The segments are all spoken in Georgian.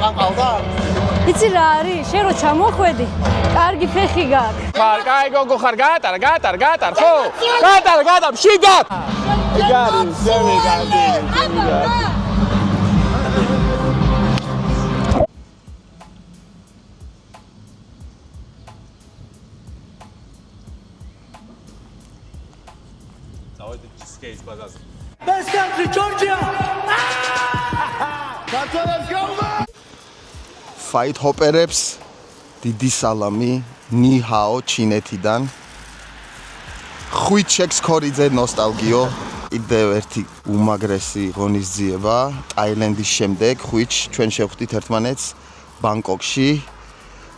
დაყავდა? იცი რა არის? შენ რო ჩამოხვედი, კარგი ფეხი გაქვს. ხარ, კაი გოგო ხარ, გატარ, ხო? გატარ, შიგა. იგარი, ზემე გადი. დავედი სკეის ბაზაზე. Best country, Georgia! Fight hopperებს დიდი სალამი ნიჰაო ჩინეთიდან. ხვით შექსქორიძე ნოსტალგიო კიდევ ერთი უმაგრესი ღონისძიება ტაილანდის შემდეგ ხვით ჩვენ შევხვდით ერთმანეთს ბანგკოკში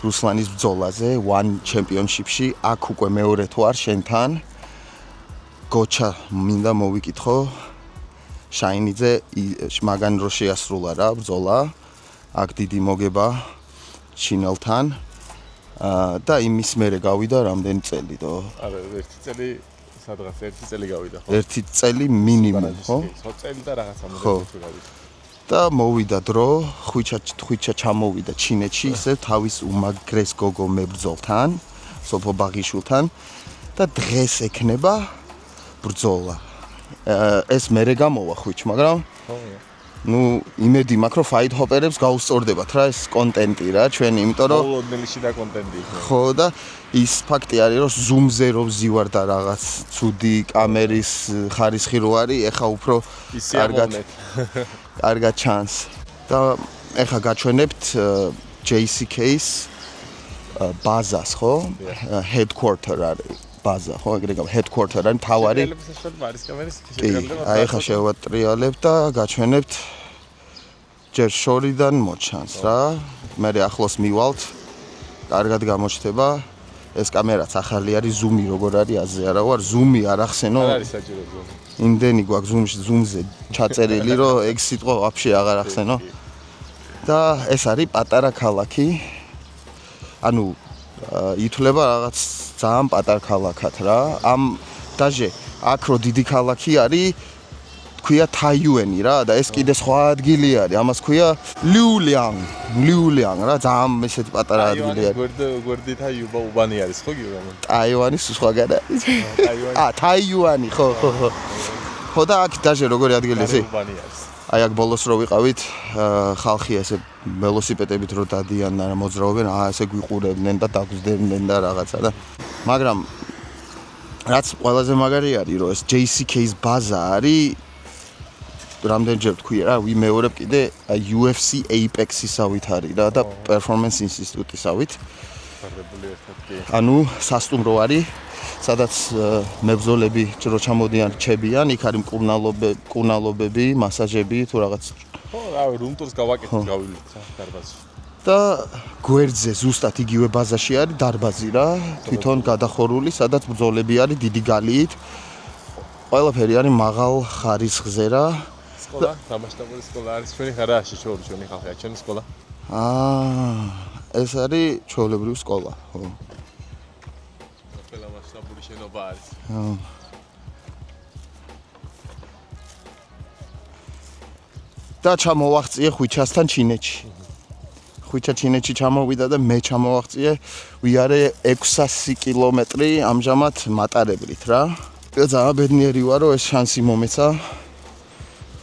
რუსლანის ბრძოლაზე One Championship-ში აქ უკვე მეორე თუ არ შენთან გოჩა მინდა მოვიკითხო შაინიძე მაგან რო შეასრულა რა ბრძოლა აქ დიდი მოგება ჩინელთან და იმის მერე გავიდა რამდენი წელი დო? არა, ერთი წელი სადღაც ერთი წელი გავიდა, ხო? ერთი წელი მინიმუმ, ხო? ხო, წელი და რაღაცა მოდელი გავიდა. და მოვიდა დრო, ხვიჩა ჩამოვიდა ჩინეთში, ისე თავის უმაგრეს გოგო მებრძოლთან, სოფო ბაღიშვილთან და დღეს ექნება ბრძოლა. ეს მერე გამოვა ხვიჩ, მაგრამ ხო. ნუ იმედი მაქვს რომ Fight Hopper-ებს გაუსწორდებათ რა ეს კონტენტი რა ჩვენი, იმიტომ რომ მოულოდნელში და კონტენტი იქნება. ხო და ის ფაქტი არის რომ Zoom-ზე რო ვზივარ და რაღაც ცუდი კამერის ხარისხი რო არის, ეხა უფრო კარგად ჩანს. და ეხა გაჩვენებთ JCK-ს ბაზას, ხო? Headquarter არის ბაზა, ხო? ეგრე headquarter არის თავარი. აი ეხა შევატრიალებთ და გაჩვენებთ ჯერ შორიდან მოჩანს რა. მე ახლოს მივალთ. კარგად გამოჩნდება. ეს კამერაც ახალი არის, ზუმი როგორ არის, აზე არა ვარ, ზუმი არ ახსენო. არ არის საჭირო ზუმი. იმდენი გვაქვს ზუმზე ჩაწერილი, რომ ეგ სიტყვა ვაფშე აღარ ახსენო. და ეს არის პატარა ქალაქი. ანუ ითვლება რაღაც ძალიან პატარ ქალაქად რა. ამ დაჟე აქ რო დიდი ქალაქი არის, თქვია თაიუენი რა და ეს კიდე სხვა ადგილი არის. ამას ქვია ლიულიანგ რა, ძალიან ესეთი პატარა ადგილი არის. გვერდი თაიუბა უბანი არის ხო გიო რა? ტაივანის სხვაგან არის. თაიუანი ხო. ხო და აქ დაჟე როგორი ადგილი ისი? უბანი არის. აი აქ ბოლოს რო ვიყავით, ხალხი ესე ველოსიპედებით რო დადიან და მოძრაობენ, ესე გვიყურებდნენ და დაგვზდებდნენ და რაღაცა და მაგრამ რაც ყველაზე მაგარი არის, რომ ეს JCK-ს ბაზა არის რამდენჯერ თქვია რა, ვიმეორებ კიდე UFC Apex-ისავით არის რა და Performance Institute-ისავით. ანუ სასტუმრო არის, სადაც მებრძოლები რო ჩამოდიან, რჩებიან, იქ არის მკურნალობები, მასაჟები თუ რაღაც. ხო, რავი, რუმტურს გავაკეთეთ, გავივლით დარბაზში. და გვერდზე ზუსტად იგივე ბაზაში არის დარბაზი რა, თვითონ გადახორული, სადაც ბრძოლები არის დიდი გალიით. ყველაფერი არის მაღალ ხარისხზე რა. სკოლა, დამასშტაბური სკოლა არის ჩვენი ხარა, ჩვენი ხალხი, ჩვენი სკოლა. ეს არის ჩვეულებრივი სკოლა, ხო. ყველა მასშტაბური შენობა არის. და ჩამოვაღწიე ხვიჩასთან ჩინეთში. ხვიჩა ჩინეთში ჩამოვიდა და მე ჩამოვაღწიე ვიარე 600 კილომეტრი ამჟამად მატარებლით რა. და ძალიან ბედნიერი ვარ რომ ეს შანსი მომეცა.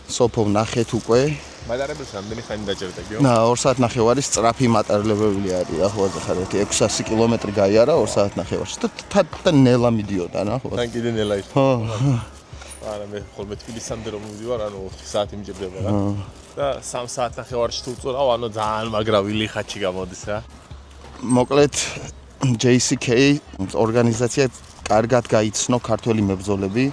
სოფო ვნახეთ უკვე. მატარებელს რამდენი ხანი დაჭერდა გიო? 2 საათნახევარი სწრაფი მატარებლები არის რა, ხო ხარ 600 კილომეტრი გაიარა 2 საათნახევარში და ნელა მიდიოდა რა, ხო. თან კიდე ნელა ის. ხო. არა მე ხოლმე თბილისამდე რომ მივიდივარ, ანუ 4 საათი მიჭირდება რა. და 3 საათნახევარში თუ ვწურავ, ანუ ძალიან მაგრა ხაჩი გამოდის რა. მოკლედ JCK ორგანიზაცია კარგად გაიცნო ქართველი მებრძოლები.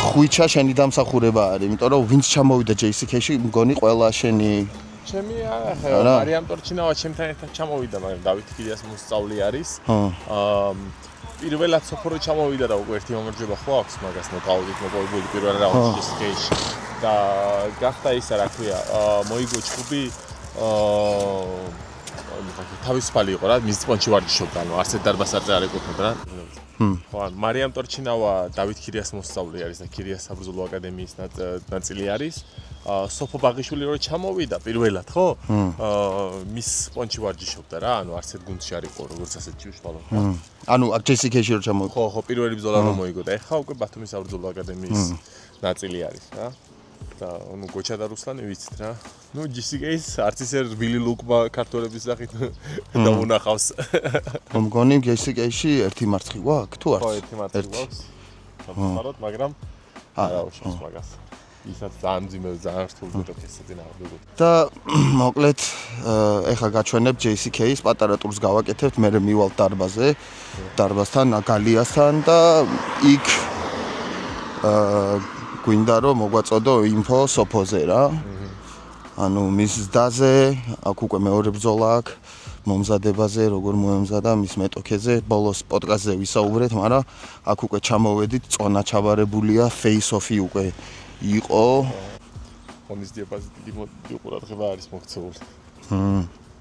ხვიჩა შენი დამსახურება არის, იმიტომ რომ ვინც ჩამოვიდა JCK-ში, მგონი ყველა შენი ჩემი არა, მარიამ ტორჩინავა ჩემთან ერთად ჩამოვიდა, მაგრამ დავით კილიას მოსწავლე არის. პირველად სოფორო ჩამოვიდა და უკვე ერთი მომარჯვება ხო აქვს მაგას ნოკაუტით მოპოვებული პირველ რაუნდში JCK-ში. და გახდა ისა რა ქვია, მოიგო ჩხუბი თავისუფალი იყო რა, მის სპონჩი ვარჯიშობდა, ანუ არც ერთ დარბაზს არ ეკუთვნოდა რა. ხო, ან მარიამ ტორჩინავა დავით ქირიას მოსწავლე არის და ქირიას საბრძოლო აკადემიის ნაწილი არის. სოფო ბაღიშვილი რო ჩამოვიდა პირველად, ხო? მის სპონჩი ვარჯიშობდა რა, ანუ არც ერთ გუნდში არ იყო როგორც ასეთი უშუალო. ანუ აქ JCK-ში რო ჩამოვიდა. ხო, პირველი ბრძოლა რომ მოიგო და ეხლა უკვე ბათუმის საბრძოლო აკადემიის ნაწილი არის რა. და ანუ გოჩა და რუსლანი ვიცით რა. ნუ JCK-ს არც ისე რბილი ლუკმა ქართველების სახით დაუნახავს. მგონი JCK-ში ერთი მარცხი გვაქვს თუ არც? ხო, ერთი მარცხი გვაქვს. სამწუხაროდ, მაგრამ არა უშავს მაგას. ისაც ძალიან ძიმე ძალიან რთული პროფესია ძინავდება. და მოკლედ ეხლა გაჩვენებ JCK-ს პატარა ტურს გავაკეთებთ, მე მივალთ დარბაზზე, დარბაზთან, გალიასთან და იქ გვინდა რომ მოგვაწოდო ინფო სოფოზე რა. ანუ მის ზდაზე, აქ უკვე მეორე ბრძოლა აქვს, მომზადებაზე, როგორ მოემზადა მის მეტოქეზე, ბოლოს პოდკასტზე ვისაუბრეთ, მაგრამ აქ უკვე ჩამოვედით, წონა ჩაბარებულია, face-off-ი უკვე იყო. ღონისძიებაზე დიდი ყურადღება არის მოქცეული.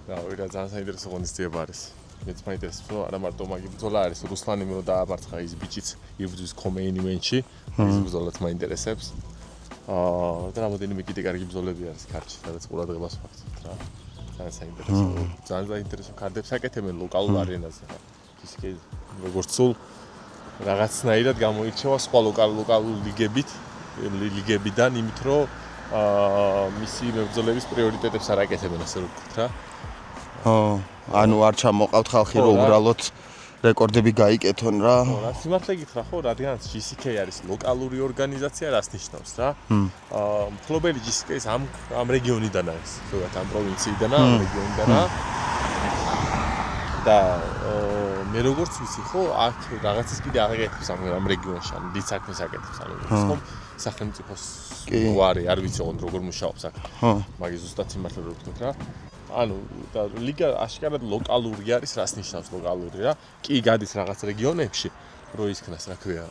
და ვიღა ძალიან საინტერესო ღონისძიება არის. მეც მაინტერესებს, რომ არა მარტო მაგი ბრძოლა არის, რუსლანიმ რო დაამარცხა ის ბიჭიც იბრძვის კომეინ ივენტში, ის ბრძოლაც მაინტერესებს. და რამოდენიმე კიდე კარგი ბრძოლები არის ქართლში, სადაც ყურადღებას ვაქცევთ რა. ძალიან საინტერესო. ძალიან საინტერესო კარდებს აკეთებენ ლოკალურ არენაზე რა. ის კი როგორც სულ რაღაცნაირად გამოირჩევა სხვა ლოკალურ ლიგებიდან, იმით რომ მისი მებრძოლების პრიორიტეტებს არ აკეთებენ, ასე რომ ვთქვით რა. ანუ არ ჩამოყავთ ხალხი რომ უბრალოდ რეკორდები გაიკეთონ რა. ხო, რა სიმართლე გითხრა ხო, რადგან JCK არის ლოკალური ორგანიზაცია, რას ნიშნავს რა? მფლობელი JCK-ს ამ რეგიონიდან არის, ზოგადად ამ პროვინციიდან, ამ რეგიონიდანაა. და მე როგორც ვიცი ხო, აქ რაღაცას კიდე აღეკეთებს ამ რეგიონში, ანუ დიდ საქმეს აკეთებს, ანუ ხო, სახელმწიფოს გვარი, არ ვიცი როგორ მუშაობს აქ. მაგის ზუსტად სიმართლე რო ვთქვით რა. ანუ და ლიგა აშკარად ლოკალური არის, რას ნიშნავს ლოკალური რა? კი გადის რაღაც რეგიონებში, რო ისქნას, რა ქვია,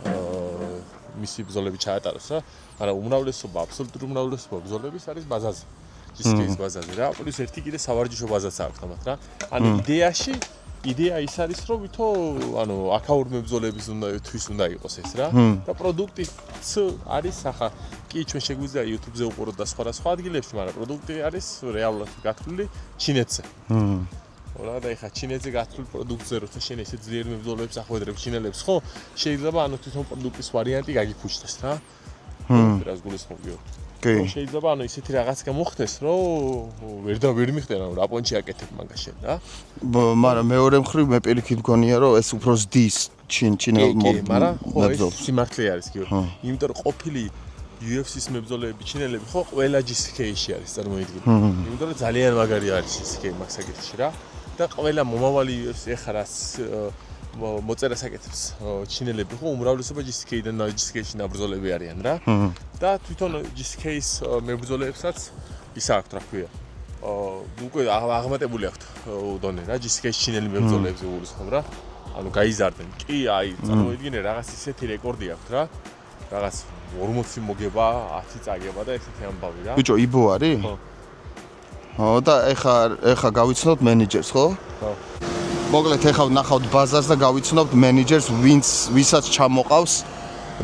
მისი ბრძოლები ჩაატაროს რა, მაგრამ უმრავლესობა, აბსოლუტური უმრავლესობა ბრძოლების არის ბაზაზე. JCK-ის ბაზაზე რა, პლუს ერთი კიდე სავარჯიშო ბაზაც აქვს თამათ რა. ანუ იდეა ის არის, რომ ვითო, ანუ აქაურ მებრძოლების თვის უნდა იყოს ეს რა. და პროდუქტიც არის ახლა კი ჩვენ შეგვიძლია YouTube-ზე უყუროთ და სხვა ადგილებში, მაგრამ პროდუქტი არის რეალურად გათვლილი ჩინეთზე. რა და ეხა ჩინეთზე გათვლილ პროდუქტზე როცა შენ ესე ძლიერ მებრძოლებს ახვედრებ ჩინელებს, ხო? შეიძლება ანუ თვითონ პროდუქტის ვარიანტი გაგიფუჭდეს რა. რას გულისხმობიო? შეიძლება ანუ ისეთი რაღაც გამოხდეს, რომ ვერ მიხდენ, ანუ რა პონჩი აკეთებ მაგას შენ რა. მაგრამ მეორე მხრივ მე პირიქით მგონია რომ ეს უფრო ზდის ჩინელ მაგრამ ხო ეს სიმართლე არის კი. იმიტომ რომ ყოფილი UFC-ს მებრძოლები ჩინელები ხო ყველა JCK-ში არის წარმოიდგინე. იმიტომ რომ ძალიან მაგარი არის JCK მაგსაკეთში რა. და ყველა მომავალი UFC ეხლა რას მოწერას აკეთებს ჩინელები ხო უმრავლესობა JCK-დან JCK-ში ნაბრძოლები არიან რა. და თვითონ JCK-ის მებრძოლებსაც ის აქვს რა ქვია. უკვე აღმატებული აქვს დონე რა JCK-ის ჩინელი მებრძოლებზე უგულისხმობ რა. ანუ გაიზარდნენ. კი აი წარმოიდგინე რაღაც ისეთი რეკორდი აქვს რა. რაღაც 40 მოგება, 10 წაგება და ესეთი ამბავი რა. ბიჭო, იბო არის? ხო. და ეხა გავიცნობთ მენეჯერს, ხო? ხო. მოკლედ ეხა ვნახავთ ბაზას და გავიცნობთ მენეჯერს, ვისაც ჩამოყავს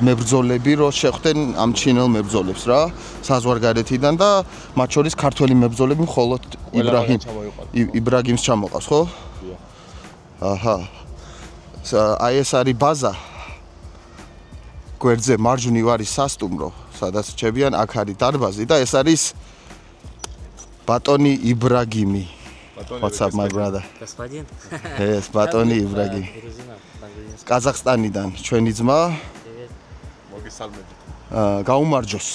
მებრძოლები, რომ შეხვდნენ ამ ჩინელ მებრძოლებს რა, საზღვარგარეთიდან და მათ შორის ქართველი მებრძოლები მხოლოდ იბრაგიმს ჩამოყავს, ხო? აჰა. აი ეს არის ბაზა. გვერდზე მარჯვნივ არის სასტუმრო, სადაც რჩებიან, აქ არის დარბაზი და ეს არის ბატონი იბრაგიმი. What's up, my brother? Господин. Yes, ბატონი იბრაგიმი. ყაზახსტანიდან ჩვენი ძმა. მოგესალმებით. გაუმარჯოს,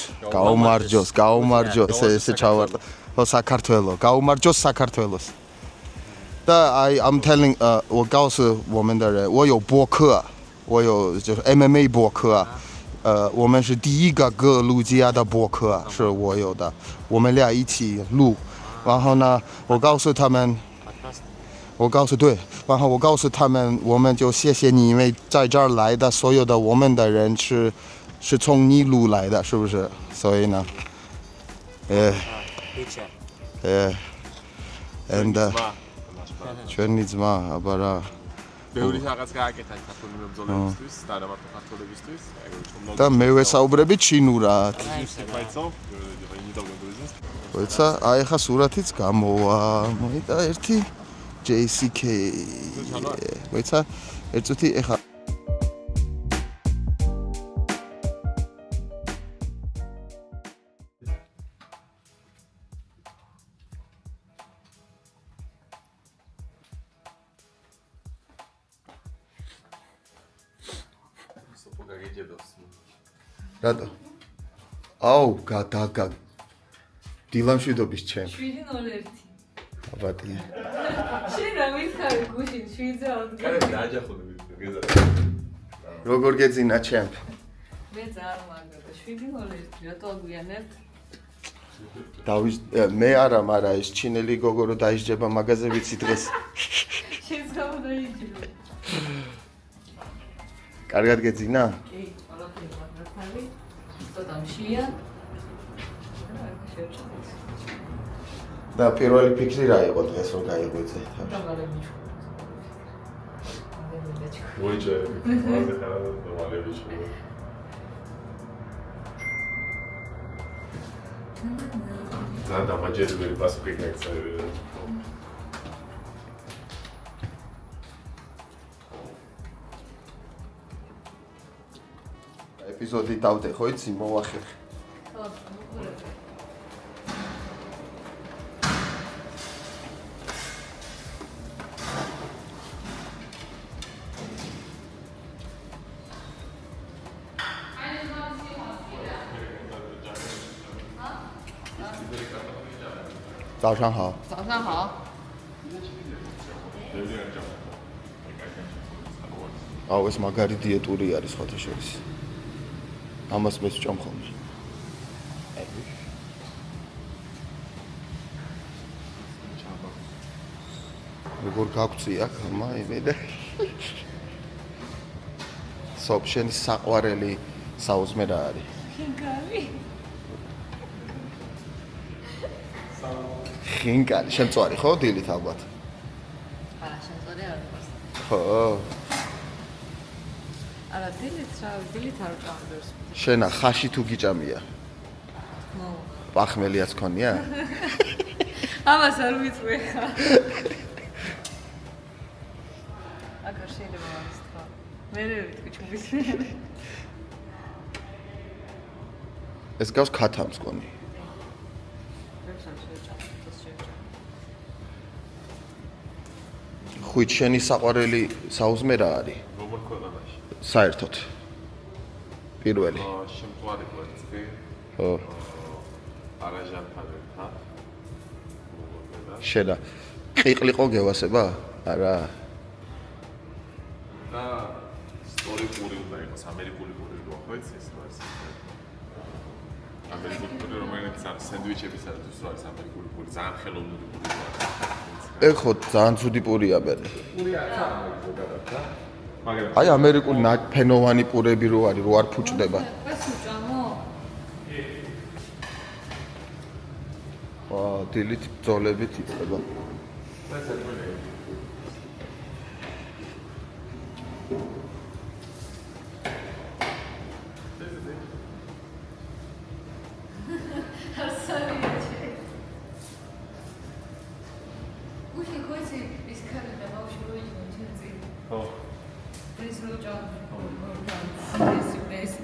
ესე ჩავარდა. ხო, საქართველოს, გაუმარჯოს საქართველოს. და I'm telling 我告诉我们的人，我有播客，我有就是 MMA 播客。我们是第一个各路家的播客，是我有的，我们俩一起录。然后呢，我告诉他们，然后我告诉他们，我们就谢谢你，因为在这儿来的所有的我们的人是从你录来的，是不是？所以呢，and ჩვენი ძმა, აბა რა. ბევრი რაღაც გააკეთა ქართული მებრძოლებისთვის და არა მარტო ქართულებისთვის. და მე ვესაუბრები ჩინურად. ვეცა, აი ხა სურათიც გამოვა. მოიტა ერთი JCK. ვეცა, ერთ წუთი ეხა რატო? აუ, გადაგა. დილამშვიდობის ჩემ. 7:01. აბატია. შენ რა მითხარი გუშინ 7:00-ზე? კაი, დააჯახუნები გეზარა. როგორ გეძინა ჩემ? მე ძალიან მაგარია 7:01. რატო აგვიანებთ? მე არა, მაგრამ ეს ჩინელი გოგო რო დაისჯება მაღაზია ვიცი დღეს. შენს გამო დაიჯერო. კარგად გეძინა? კი, ყველაფერი მაგარია. ცოტა მშია. და პირველი ფიქრი რა იყო დღეს რომ გაიღვიძე? მოიჭერე, მაგაზე ხარ ნორმალები შეიძლება. და დამაჯერებელი პასუხი გაიქცევი. ეპიზოდი დავდე ხო იცი მოვახერხე. ხო, მოყურებ.早上好。早上好。აუ ეს მაგარი დიეტური არის სხვათა შორის. ამას მე ვჭამ ხოლმე. როგორ გაგვწია ხმა იმედა. სოფშენის საყვარელი საუზმე რა არის? ხინკალი. ხინკალი, შენ წვარი ხო დილით ალბათ? არა, შენ წვარი არ ვარ. ხო. არა, დილით არ ვჭამდეს. შენა ხაში თუ გიჭამია? ნო. პახმელიაც ქონია? ამას არ ვიწვე ხა. აკა შეიძლება ამას თქვა. მე ვიტყვი ჩუბის. ეს გავს ქათამს კონი. ხუით შენი საყვარელი საუზმე რა არის? როგორ ქვეყანაში? საერთოდ. პირველი. შემწვარი კვერცხი. ხო. არაჟანფარებთან. შედა. ყიყლიყო გევასება? არა. და სწორი პური უნდა იყოს, ამერიკული პური რო ხო იცი ეს არის. ამერიკული პური რომელიც არის სენდვიჩების არის რა არის ამერიკული პური, ძალიან ხელოვნური პური არის. ეხო ძალიან ცუდი პურია მე. პური არის ამერიკულად და მაგრამ აი ამერიკული ფენოვანი პურები რო არის, რო არ ფუჭდება. ეს უჭამო? დილით ბრძოლებით იწყება.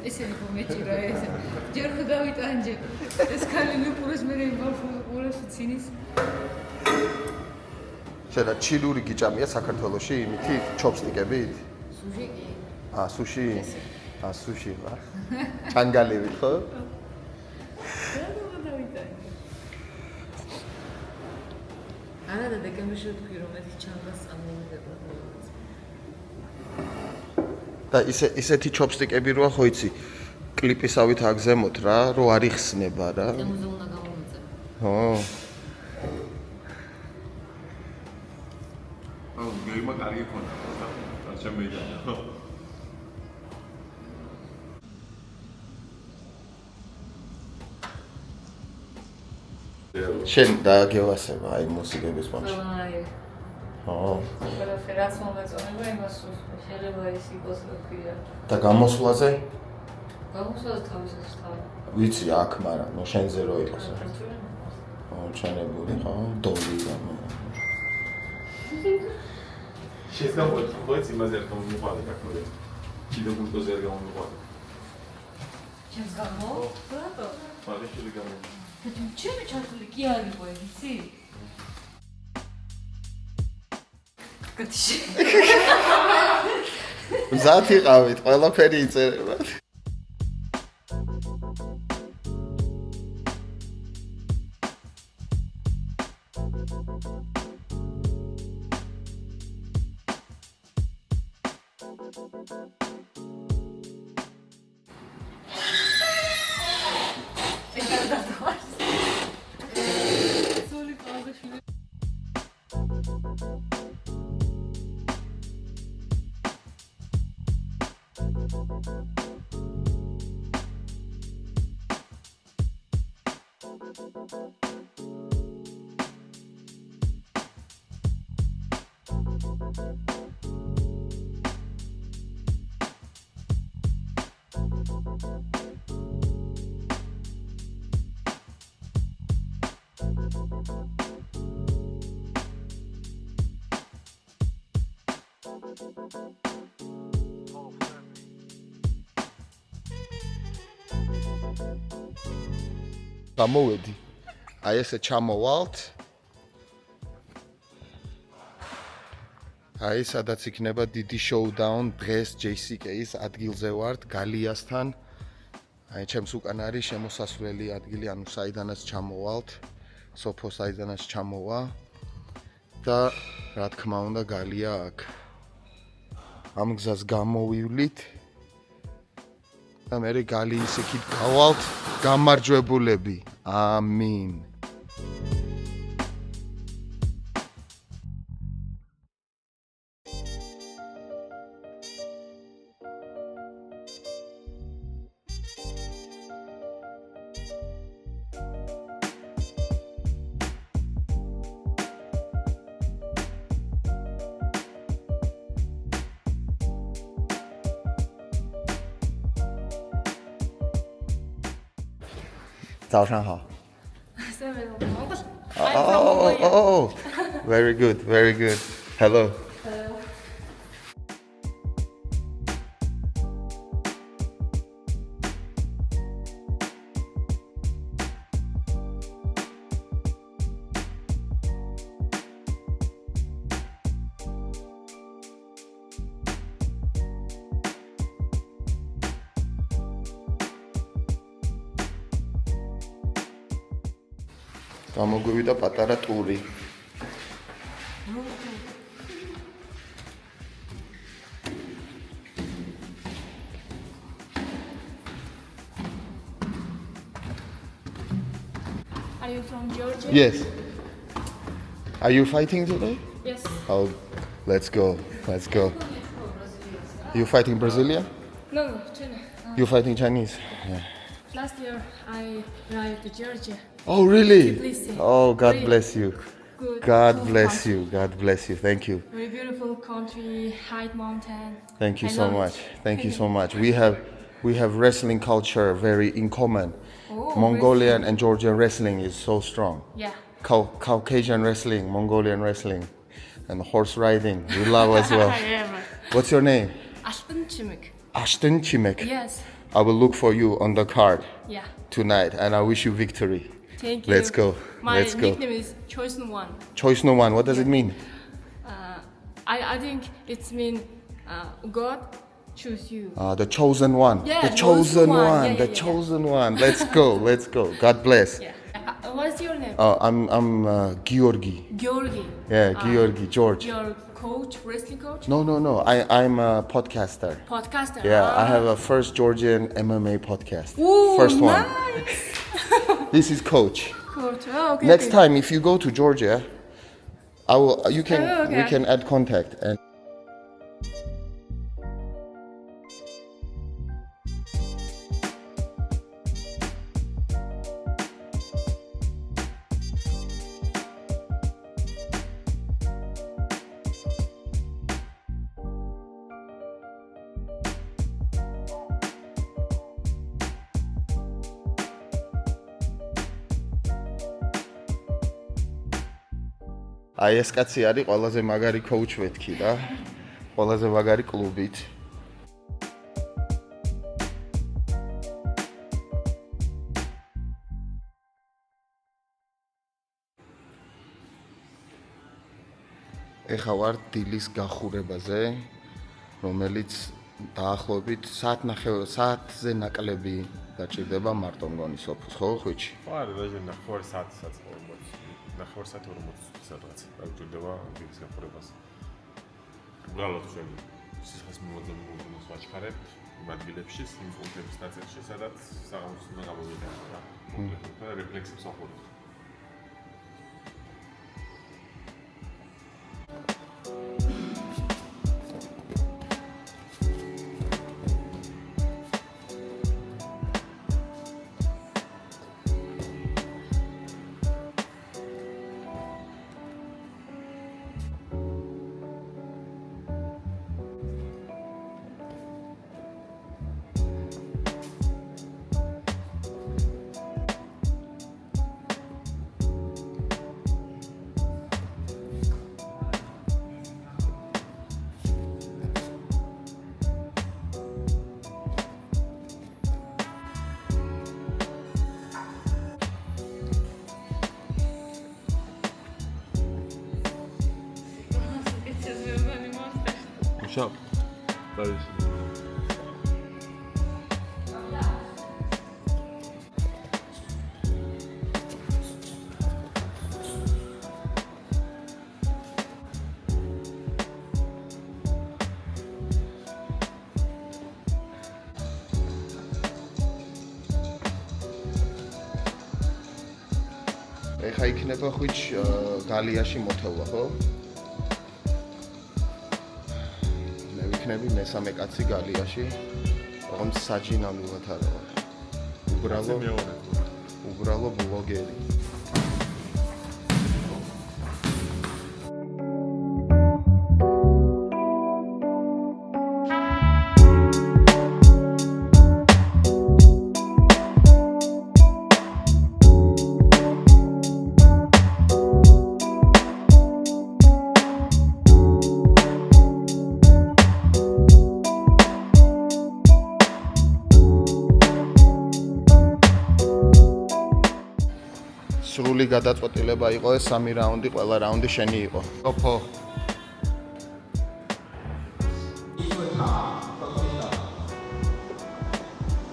ესენი მომეჭირა ეს. ჯერ ხვდავით ანჯე. ეს ხალი მიპურეს მე მიპურეს ცინის. შედა ჩილური გიჭამია საქართველოში იმითი ჩოპსტიკებით? სუში კი. სუში? სუში რა. ჩანგალივით ხო? არა და დეკემბერში ვთქვი რომ ეს ჩანგას წამოვიდება. და ისეთი ჩოპსტიკები როა ხო იცი? კლიპისავით აგზემოთ რა, რო არ იხსნება რა. ამაზე უნდა გამომიწე. ხო. აუ, გეიმა კარგი ქონა. არ შემეიჯანა. შენ დააგევასება აი მუსიკების მომში. აი. რაც მომეწონება იმას შეიძლება ის იყოს რა ქვია. და გამოსვლაზე? გამოსვლაზე თავისას თავი. ვიცი აქ, მაგრამ ნუ შენზე რო იყოს. ჩანებული ხო? დოლი გამო. შესაძლოა ხო ეს იმაზე არ გამომიყვანე კაკოზე. კიდე გულტოზე არ გამომიყვანე. ჩემს გამო? რატო? მაგაში გამო. ჩემი ჩართული კი არ იყო იცი? კეთილი. მზად იყავით, ყველაფერი იწერებათ. გამოვედი. აი ესე ჩამოვალთ. აი სადაც იქნება დიდი შოუდაუნ დღეს JCK-ის ადგილზე ვართ გალიასთან. აი ჩემს უკან არის შემოსასვლელი ადგილი, ანუ საიდანაც ჩამოვალთ. სოფო საიდანაც ჩამოვა და რა თქმა უნდა გალია აქ. ამ გზას გამოვივლით. და მე გალიის იქით გავალთ. გამარჯვებულები. ამინ.早上好。Oh, very good, very good. Hello. გამოგვივიდა პატარა ტური. Are you from Georgia? Yes. Are you fighting today? Yes. Oh, let's go. Let's go. You fighting Brazilian? No, China. You fighting Chinese? Yeah. Last year I arrived to Georgia. Oh, really? Tbilisi. Oh, God Very bless you. Good. God tough bless country. you. God bless you. Thank you. Very beautiful country, high mountain. Thank you I so love much. it. Thank you so much. We have wrestling culture very in common. Oh, Mongolian and Georgian wrestling is so strong. Yeah. Caucasian wrestling, Mongolian wrestling, and horse riding. We love as well. Yeah. What's your name? Ashton Chimik. Ashton Chimek. Yes. I will look for you on the card Yeah. tonight, and I wish you victory. Thank you. Let's go. My Let's go. nickname is Chosen One. Choice no one. What does it mean? I think it's mean God choose you. The chosen one. Yeah, the the chosen chosen one. one. Yeah, The yeah, yeah. chosen one. Let's go. Let's go. God bless. Yeah. What's your name? I'm Georgi. Georgi. Yeah, Georgi, George. Your coach, wrestling coach? No. I'm a podcaster. Podcaster. Yeah, I have a first Georgian MMA podcast. Ooh, First one. Nice. This is coach. Coach. Oh, okay. Next okay. time, if you go to Georgia, I will. You can. Oh, okay. We can add contact and. აი ეს კაცი არის ყველაზე მაგარი coach მეთქი რა. ყველაზე მაგარი კლუბით. ეხა ვარ დილის გახურებაზე, რომელიც დაახლოებით საათზე ნაკლები დაჭირდება მარტო მგონი სოფოს, ხო, ხვიჩი? ხო, არა, დაჟე ნახევარი საათსაც მოგვიწევს. ნახევარი საათი 40 სადღაც დაჭირდება დილის გახურებას. უბრალოდ ჩვენ სისხლის მიმოძებნებას ვაჩქარებთ იმ ადგილებში, იმ პუნქტების ნაწილში, სადაც საღამოს უნდა გამოვიდეთ რა. მოკლედ, რეფლექსებს ვახურებთ. Ciao. Dai. ეხა იქნება ხვიჩ გალიაში მოთელვა, ხო? ვიქნები მესამე კაცი გალიაში, რომ საჯინამილად არა ვარ. უბრალო ბლოგერი. სრული გადაწყვეტილება იყო ეს 3 რაუნდი, ყველა რაუნდი შენი იყო. ოფო.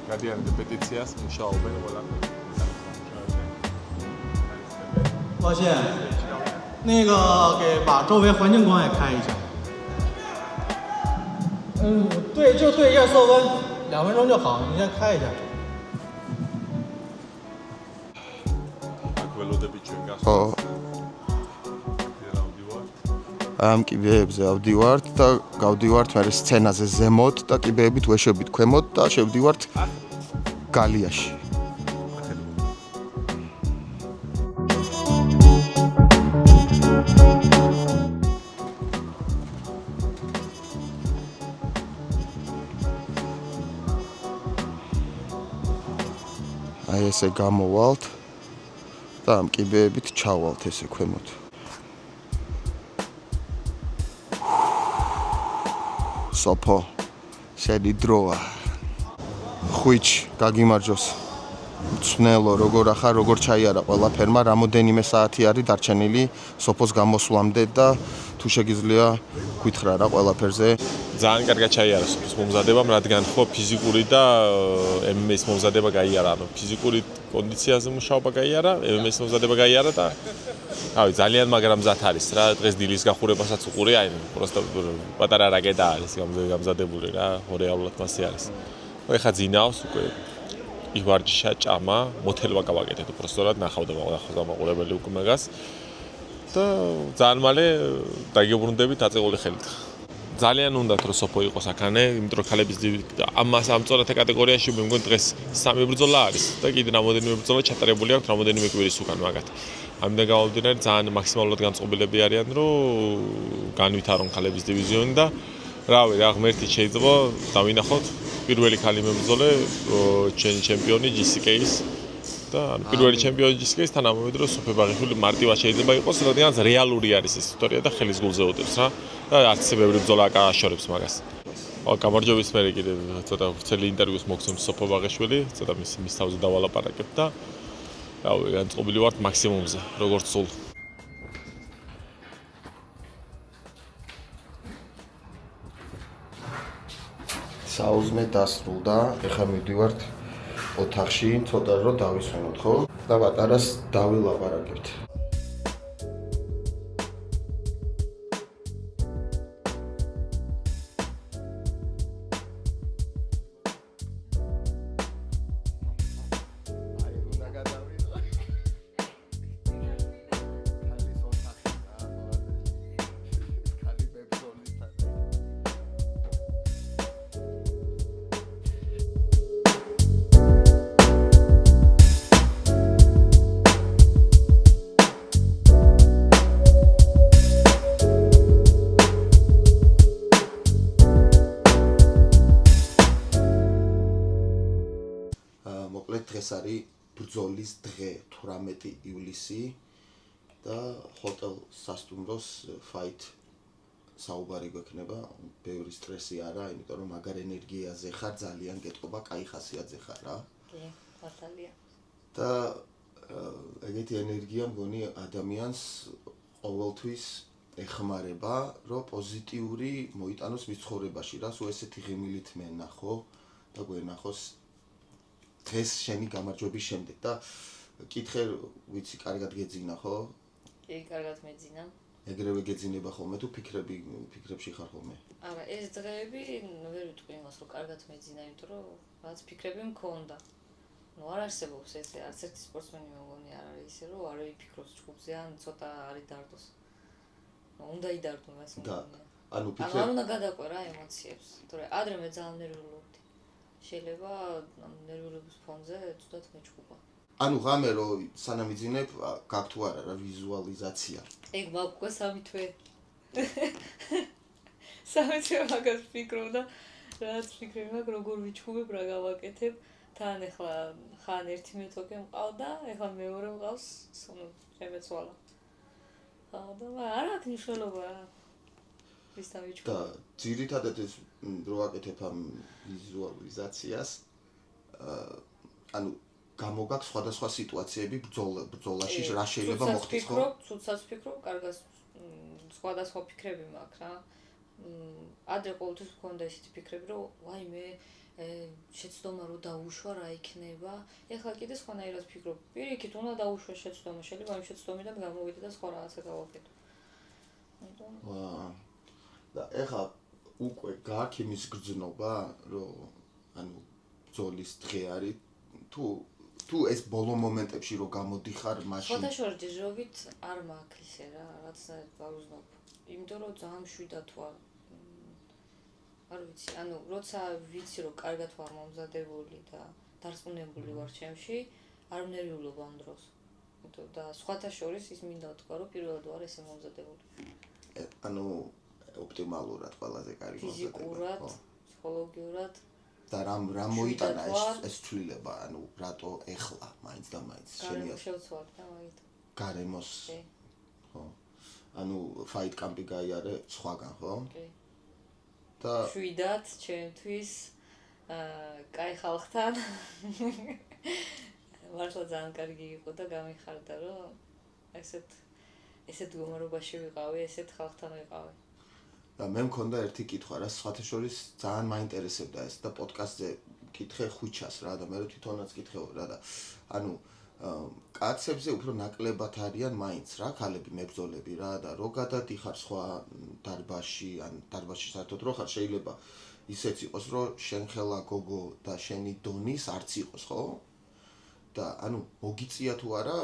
გადიან რეპეტიციას მუშაობენ ყველა. 抱歉，那个给把周围环境光也开一下。对，就对一下色温，2分钟就好，你先开一下。 ამ კიბეებზე ავდივართ და გავდივართ მე სცენაზე ზემოთ და კიბეებით ვეშებით ქვემოთ და შევდივართ გალიაში. აი ესე გამოვალთ და ამ კიბეებით ჩავალთ ესე ქვემოთ. სოფო შედი დროა ხვიჩ გაგიმარჯოს ცნელო როგორ ახარ როგორ ჩაიარა ყველაფერმა რამოდენიმე საათი არის დარჩენილი სოფოს გამოსვლამდე და თუ შეგიძლია გითხრა რა ყველაფერზე ძალიან კარგად ჩაიარა სოფოს მომზადებამ რადგან ხო ფიზიკური და MMA-ის მომზადება გაიარა ანუ ფიზიკური კონდიციაზე მუშაობა გაიარა MMA-ის მომზადება გაიარა და ავი ძალიან მაგრამ მზად არის რა დღეს დილის გახურებასაც უყური აი პროსტა პატარა რაკეტა არის გამზადებული რა რეალურად მასე არის ეხა ძინავს უკვე ივარჯიშა ჭამა მოთელვა გავაკეთეთ უბრალოდ ნახავდა მაყურებელი უკვე მაგას და ძალიან მალე დაგიბრუნდებით აწეული ხელით ძალიან უნდათ რომ სოფო იყოს აქანე იმიტომ რომ ქალების ამას ამ წონათა კატეგორიაში მე მგონი დღეს 3 ბრძოლა არის და კიდე რამოდენიმე ბრძოლა ჩატარებული აქვს რამოდენიმე კვირის უკან მაგათ ამიტომ გამომდინარე ძალიან მაქსიმალურად განწყობილები არიან რომ განვითარონ ქალების დივიზიონი და რავი რა ღმერთი შეიძლება დავინახოთ პირველი ქალი მებრძოლე ჩემპიონი GCK-ის და ანუ პირველი ჩემპიონის თან ამოვიდრო სოფე ბაღიშვილი მარტივად შეიძლება იყოს, რადგანაც რეალური არის ეს ისტორია და ხელის გულზე უდევს რა. და არც ისე ბევრი ბრძოლა აკავშირებს მაგას. გამარჯვების მერე კიდევ ცოტა ვრცელი ინტერვიუს მოგცემს სოფო ბაღიშვილი, ცოტა მის თავზე დავალაპარაკებ და რავი, განწყობილი ვართ მაქსიმუმზე, როგორც სულ. საუზმე დასრულდა, ეხლა მივდივართ ოთახში, ცოტა რომ დავისვენოთ, ხო? და პატარას დავილაპარაკებთ. დღეს არის ბრძოლის დღე 18 ივლისი და ჰოტელ სასტუმროს ფაით საუბარი გვექნება, ბევრი სტრესი არა, იმიტომ რომ მაგარ ენერგიაზე ხარ, ძალიან გეტყობა, კაი ხასიათზე ხარ რა. კი, მართალია. და ეგეთი ენერგია მგონი ადამიანს ყოველთვის ეხმარება, რომ პოზიტიური მოიტანოს მის ცხოვრებაში რა, სულ ესეთი ღიმილით მენახო და გვენახოს დღეს შენი გამარჯვების შემდეგ და კითხე ვიცი კარგად გეძინა ხო? კი, კარგად მეძინა. ეგრევე გეძინება ხოლმე თუ ფიქრებში ხარ ხოლმე? არა, ეს დღეები ვერ ვიტყვი იმას, რომ კარგად მეძინა, იმიტომ რომ რაღაც ფიქრები მქონდა. ნუ არ არსებობს ესე, არც ერთი სპორტსმენი მეგონი არ არის ისე, რომ არ ვიფიქროს ჯგუფზე ან ცოტა არის დარდოს. ნუ უნდა იდარდო მას მგონია. ანუ არ უნდა გადაყვე რა ემოციებს, თორე ადრე მე ძალიან ნერვიულობდი. შეიძლება ნერვიულობის ფონზე ცუდად მეჩხუბა. ანუ ღამე რომ სანამ იძინებ, გაქვს თუ არა რა ვიზუალიზაცია? ეგ მაქვს სამი თვე. სამი თვე მაგას ვფიქრობ და რაც ვფიქრებ მაგ როგორ ვიჩხუბებ, რა გავაკეთებ. თან ახლა ხან ერთი მეთოქე მყავდა, ახლა მეორე მყავს, სულ შემეცვალა. და არ აქვს მნიშვნელობა რა. ვის დავიჩხუბ. და ძირითადად ეს რო ვაკეთებ ამ ვიზუალიზაციას, ანუ გამოგაქვს სხვადასხვა სიტუაციები ბრძოლაში, რა შეიძლება მოხდეს ხო? ცუდსაც ვფიქრობ, კარგას სხვადასხვა ფიქრები მაქვს რა. ადრე ყოველთვის მქონდა ისეთი ფიქრები, რომ ვაიმე შეცდომა რო დაუშვა რა იქნება. ეხლა კიდე სხვანაირად ვფიქრობ. პირიქით უნდა დაუშვა შეცდომა, შეიძლება ამ შეცდომიდან გამოვიდე და სხვა რაღაცა გავაკეთო. და ეხლა უკვე გაქვს იმის გრძნობა, რომ ანუ ბრძოლის დღე არის თუ ეს ბოლო მომენტებში რო გამოდიხარ მაშინ ფოტოშორტ ჯერობით არ მაქვს ისე რა, რაღაცნაირად გავუზნობ. იმიტომ რომ ძალიან მშვიდად ვარ. არ ვიცი, ანუ როცა ვიცი რომ კარგად ვარ მომზადებული და დარწმუნებული ვარ ჩემში, არ ვნერვიულობ ამ დროს. და სხვათა შორის ის მინდა ვთქვა, რომ პირველად ვარ ესე მომზადებული. ანუ ოპტიმალურად ყველაზე კარგი მომზადება. ფიზიკურად, ფსიქოლოგიურად და რა მოიტანა ეს ცვლილება, ანუ რატო ეხლა მაინც და მაინც შენია შევცვალე და მაგით. გარემოს. ხო. ანუ ფაით კამპი გაიარე სხვაგან, ხო? კი. და შვიდად ჩემთვის კაი ხალხთან მართლა ძალიან კარგი იყო და გამიხარდა რომ ესეთ გომარობაში ვიყავი, ესეთ ხალხთან ვიყავი. და მე მქონდა ერთი კითხვა რა, სხვათა შორის ძალიან მაინტერესებდა ეს და პოდკასტზე კითხე ხუჩას რა და მე თვითონაც კითხეო რა და ანუ კაცებზე უფრო ნაკლებად არიან მაინც რა ქალები მებრძოლები რა და რო გადადიხარ სხვა დარბაზში ან დარბაზში საერთოდ რო ხარ შეიძლება ისეც იყოს რომ შენ ხელა გოგო და შენი დონის არც იყოს ხო? და ანუ მოგიწია თუ არა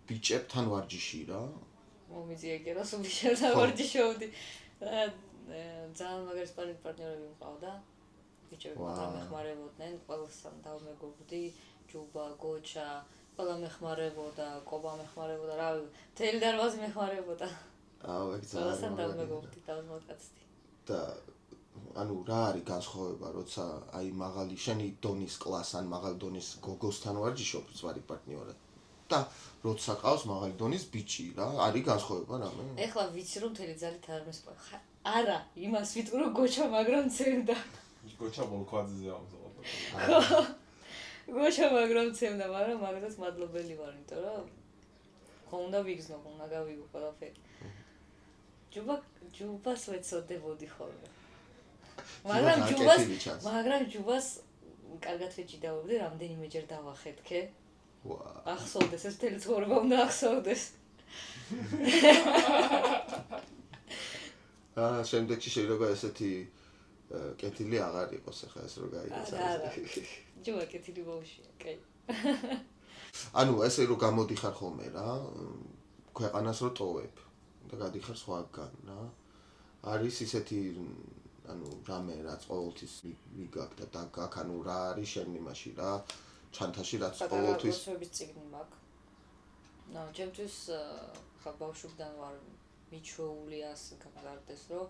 ბიჭებთან ვარჯიში რა? მომიწია კი რა, სულ ბიჭებთან ვარჯიშობდი. ძალიან მაგარი სპარინგ პარტნიორები მყავდა. ბიჭები მაგრამ მეხმარებოდნენ, ყველასთან დავმეგობრდი, ჯუბა, გოჩა, ყველა მეხმარებოდა, კობა მეხმარებოდა, რავი, მთელი დარბაზი მეხმარებოდა. აუ, ეგ ძალიან ყველასთან დავმეგობრდი, დავმოკაცდი. და ანუ რა არის განსხვავება, როცა აი მაღალი შენი დონის კლას ან მაღალი დონის გოგოსთან ვარჯიშობ ზვარი პარტნიორად და როცა ყავს მაღალი დონის ბიჭი რა, არის განსხვავება რამე? ეხლა ვიცი რომ მთელი ძალით არ მოსპა. არა, იმას ვიტყვი რომ გოჩა მაგრამ ცემდა. გოჩა ბოლქვაძეზე ამბობ. გოჩა მაგრამ ცემდა, მაგრამ მაგას მადლობელი ვარ, იმიტომ რომ ხომ უნდა ვიგზნო, ხომ უნდა გავიგო ყველაფერი. ჯუბას ვეცოდებოდი ხოლმე. მაგრამ ჯუბას კარგად ვეჭიდაობდი, რამდენიმეჯერ დავახეთქე. ვა. ახსოვდეს ეს მთელი ცხოვრება უნდა ახსოვდეს. შემდეგში შეიძლება ესეთი კეთილი აღარ იყოს ახლა ეს რო გაიგოს. არა. ჯუბა კეთილი ბავშვია, კაი. ანუ ესე რო გამოდიხარ ხოლმე რა, ქვეყანას რო ტოვებ და გადიხარ სხვაგან რა. არის ისეთი ანუ რამე რაც ყოველთვის ვიგაკ და დაგაკ, ანუ რა არის შენ იმაში რა, ჩანთაში რაც ყოველთვის ფოტოგრაფიის წიგნი მაქვს. ნუ ჩემთვის ხა ბავშვიდან ვარ მიჩვეული ასე გამარდეს რომ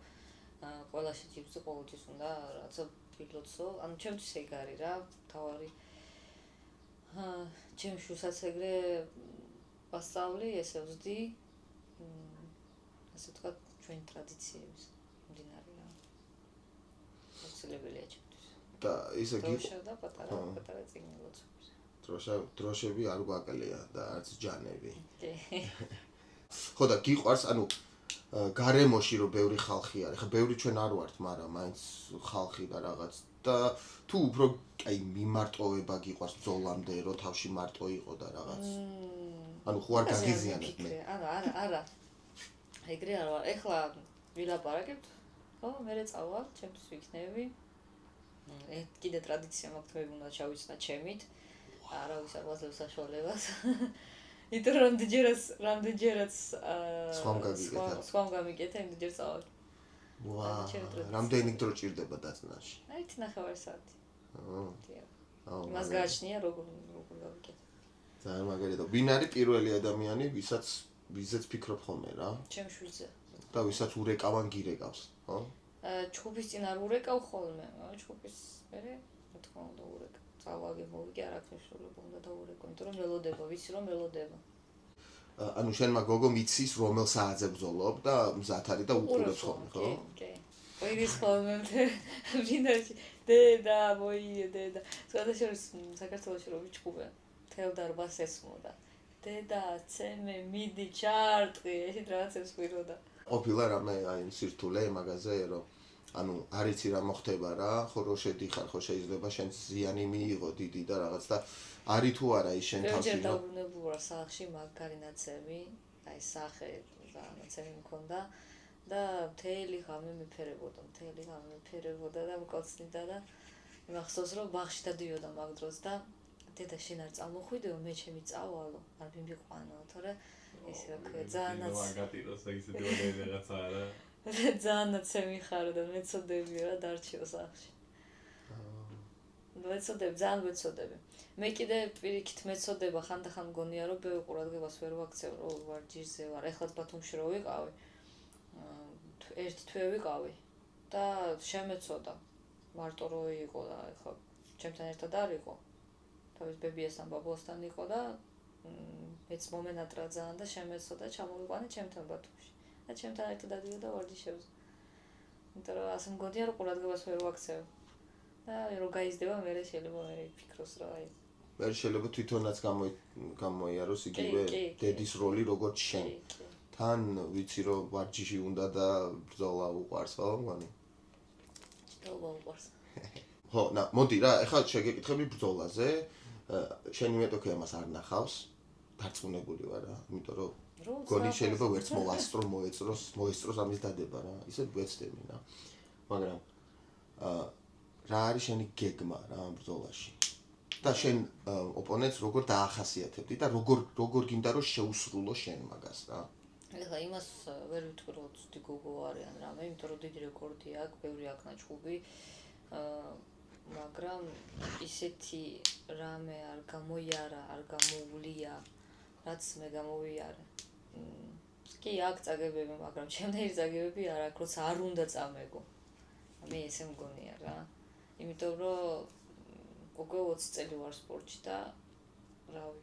ყველა შეჭირს ყოველთვის უნდა რაცა ფილოცო, ანუ ჩემთვის ეგ არის რა, თავარი ჩემ შუსაც ეგრე ვასწავლი, ესე ვზდი ასე თქვა ჩვენი ტრადიციების მდინარე რა. აუცილებელია ჩემთვის. და ისე დროშა და პატარა წიგნი ლოცვების. დროშები არ გვაკლია და არც ჯანები. კი. ხო და გიყვარს, ანუ გარემოში რომ ბევრი ხალხი არის. ხა ბევრი ჩვენ არ ვართ, მაგრამ მაინც ხალხი და რაღაც და თუ უფრო აი მიმარტოვება გიყვარს ბრძოლამდე, რომ თავში მარტო იყო და რაღაც. ანუ ხო არ გაგიზიანებ მე. არა. ეგრე არ ვარ. ეხლა ვილაპარაკებთ, ხო, მერე წავალ, ჩემთვის ვიქნები. კიდე ტრადიცია მაქვს, თქვენ უნდა ჩავიცნათ ჩემით. არავის არ გვაძლევს საშუალებას. იმიტომ რომ რამდენჯერაც სხვამ გამიკეთა, იმდენჯერ წავალ. ვა, რამდენი დრო ჭირდება დაწნაში? აი 1.5 საათი. დიახ. მას აუ. გააჩნია როგორ გავიკეთე. ძალიან მაგარია. ვინ არის პირველი ადამიანი, ვისაც ფიქრობ ხოლმე რა? ჩემ შვილზე. და ვისაც ურეკავან გირეკავს, ხო? ჩხუბის წინ არ ურეკავ ხოლმე, ჩხუბის მერე რა თქმა უნდა ურეკავ. წავაგე მოვიგე არ აქვს მნიშვნელობა, უნდა დაურეკო, იმიტომ რომ მელოდება, ვიცი რომ მელოდება. ანუ შენმა გოგო მიცის რომელ საათზე ბრძოლობ და მზად არის და უყურებს ხოლმე, ხო? კი. ოირის ხოლმე ვინაში დედა, მოიე დედა. სხვადასხვა საქართველოში რომ ვიჭუბე, თელ დარბას ესმოდა. დედა, ცემე, მიდი, ჩარტყი, ესეთ რაღაცებს ვიროდა. ყოფილა რამე აი სირთულე მაგაზე რომ ანუ არიცი რა მოხდება რა, ხო რო შედიხარ, ხო შეიძლება შენ ზიანი მიიღო დიდი და რაღაც და არის თუ არა ის შენ თავში ბევრჯერ რომ დაუბრუნებული ვარ სახლში, მაგარი ნაცემი, აი სახე და ნაცემი მქონდა და მთელი ღამე მეფერებოდა და მკოცნიდა და მახსოვს რომ ბაღში დადიოდა მაგ დროს და დედა შენ არ წამოხვიდეო, მე ჩემი წავალო, არ მიმიყვანო, თორე ესე ვქო ძალიანაც მაგატიროს ეგეთი რაღაცა არა. ძალიან ნაცემი ხარ და მეწოდები რა დარჩიო სახლში. ძალიან ვეცოდები. მე კიდე პირიქით მეწოდება ხანდახან მგონია რომ ბევრ ყურადღებას ვერ ვაქცევ რომ ვარჯიშზე ვარ. ეხლაც ბათუმში რო ვიყავი. ერთი თვე ვიყავი და შემეწოდა. მარტო რო იყო და ეხლა ჩემთან ერთად არ იყო. თავის ბებიასთან ბაბუასთან იყო და მეც მომენატრა ძალიან და შემეწოდა ჩამოვიყვანე ჩემთან ბათუმში. და ჩემთან ერთად დადიოდა ვარჯიშებზე. იმიტომ რომ ასე მგონია რომ ყურადღებას ვერ ვაქცევ. და რო გაიზრდება მე შეიძლება მე ვფიქროს რა აი. მე შეიძლება თვითონაც გამოიაროს იგივე დედის როლი როგორც შენ. თან ვიცი რომ ვარჯიში უნდა და ბრძოლა უყვარს, ხო მგონი? ბრძოლა უყვარს. ხო, მოდი რა, ახლა შეგეკითხები ბრძოლაზე. შენ იმედოქე ამას არ ნახავს. დარწმუნებული ვარ რა, იმიტომ რომ გოლი შეიძლება ვერც მოვასწრო, მოესწროს ამის დადება რა. ისე ვეცდები რა. მაგრამ რა არის შენი გეგმა რა ამ ბრძოლაში? და შენ ოპონენტს როგორ დაახასიათებდი და როგორ გინდა რომ შეუსრულო შენ მაგას რა? ეხლა იმას ვერ ვიტყვი რომ ცუდი გოგო არიან რამე, იმიტომ რომ დიდი რეკორდი აქვს, ბევრი აქვს ნაჭუბი. მაგრამ ისეთი რამე არ გამოიარა, არ გამოვლია, რაც მე გამოვიარე. კი, აქ წაგებები, მაგრამ ჩემნაირი წაგებები არ აქვს, როცა არ უნდა წამეგო. მე ესე მგონია რა. იმიტომ რომ უკვე 20 წელი ვარ სპორტში და რავი.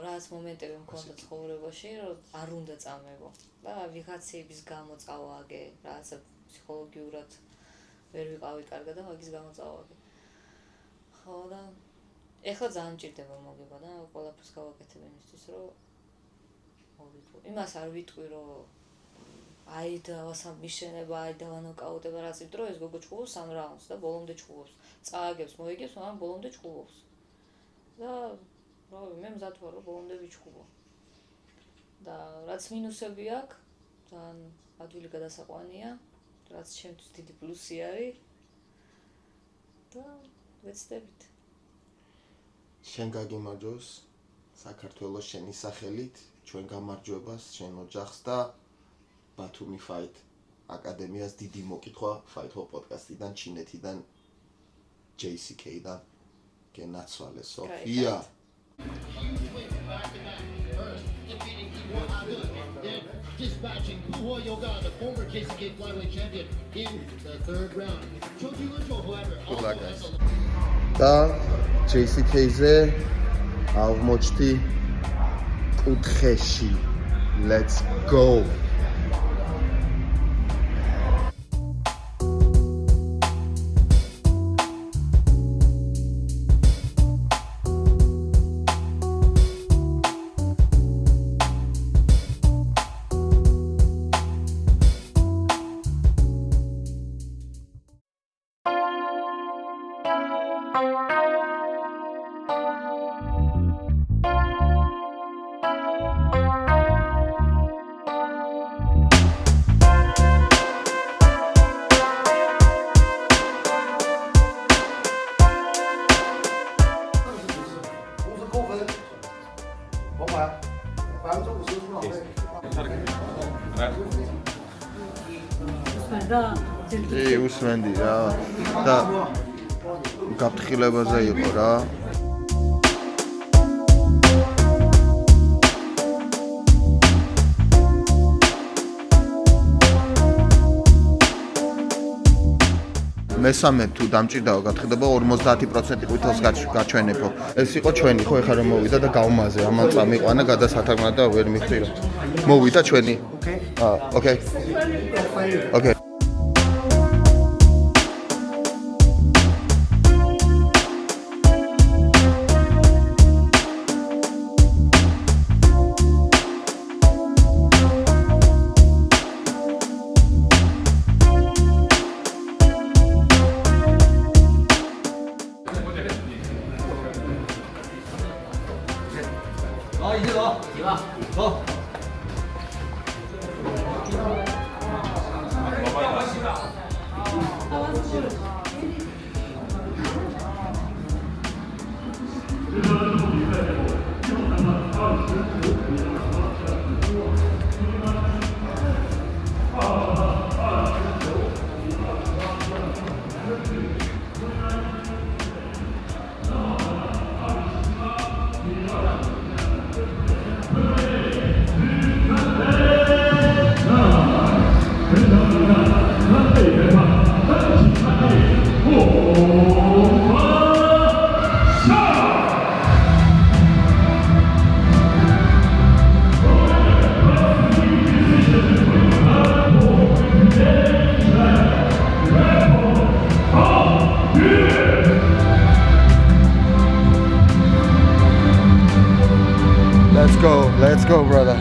რაც მომენტები მქონდა ცხოვრებაში, რომ არ უნდა წამებო და ვიღაცების გამო წავაგე, რაც ფსიქოლოგიურად ვერ ვიყავი კარგად და მაგის გამო წავაგე. ხო და ეხლა ძალიან მჭირდება მოგება და ყველაფერს გავაკეთებ იმისთვის, რომ მოვიდო. იმას არ ვიტყვი, რომ აი დავასამიშენება, აი დავანოკაუტება რაც იმიტომ, რომ ეს გოგო ჩხუბობს 3 რაუნდს და ბოლომდე ჩხუბობს. წააგებს, მოიგებს, მაგრამ ბოლომდე ჩხუბობს. და რავი, მე მზად ვარ, რომ ბოლომდე ვიჩხუბო. და რაც მინუსები აქვს, ძალიან ადვილი გადასაყვანია, რაც ჩემთვის დიდი პლუსი არის. და ვეცდებით. შენ გაგიმარჯოს საქართველოს შენი სახელით, ჩვენ გამარჯვებას, შენ ოჯახს და ბათუმი Fight აკადემიას დიდი მოკითხვა Fight Hall პოდკასტიდან, ჩინეთიდან, JCK-დან, გენაცვალე სოფია. Dispatching Kuho Yoga, the former JCK flyweight champion, in the 3rd round. Choji Lucho, however, Good luck, guys. და JCK-ზე აღმოჩნდი კუთხეში. Let's go. უსმენდი რა და გაფრთხილებაზე იყო რა. მესამე თუ დამჭირდაო გაფრთხილება 50% ყვითელს გაჩვენებო. ეს იყო ჩვენი ხო ეხლა რომ მოვიდა და გავმაზე ამან წამიყვანა გადასათარგმნად და ვერ მიხდირო. მოვიდა ჩვენი. ოკეი. ოკეი. Let's go, brother.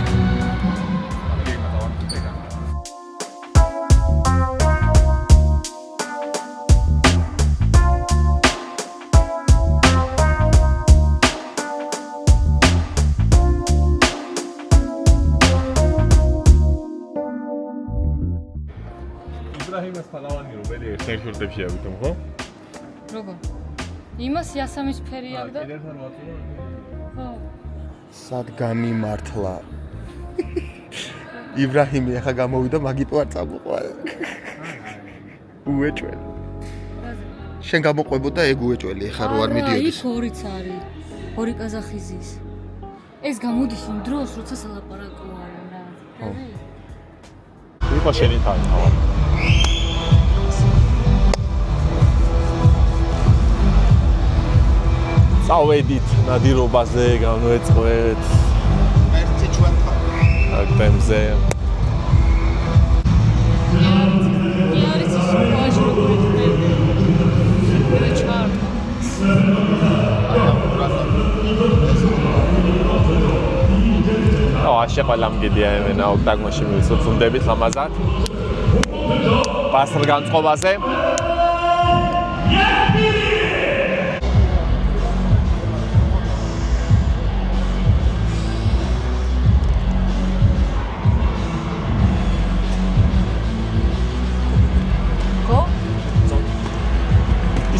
იბრაჰიმას ფალავანი რომელი ერთერთებში ავიქო, ხო? როგორ? იმას იასამის ფერი აქვს და კიდევ თან ვაწულა. ხო. სად გამიმართლა? იბრაჰიმი ახლა გამოვიდა, მაგით ვარ წამოყვარე. უეჭველი. შენ გამოყვებოდა ეგ უეჭველი, ახლა რო არ მიდიოდეს. იქ ორიც არის. ორი ყაზახიზის. ეს გამოდის იმ დროს, როცა სალაპარაკო არის რა. ხო. იყო შენი თავი თავად. წავედით ნადირობაზე, განვეწყვეთ. ერთი ჩვენთან. აქტემზე. აშე ყველა მგიდია ემენა ოქტაგონში მივიცოთ უნდებით ლამაზად. პასრ განწყობაზე.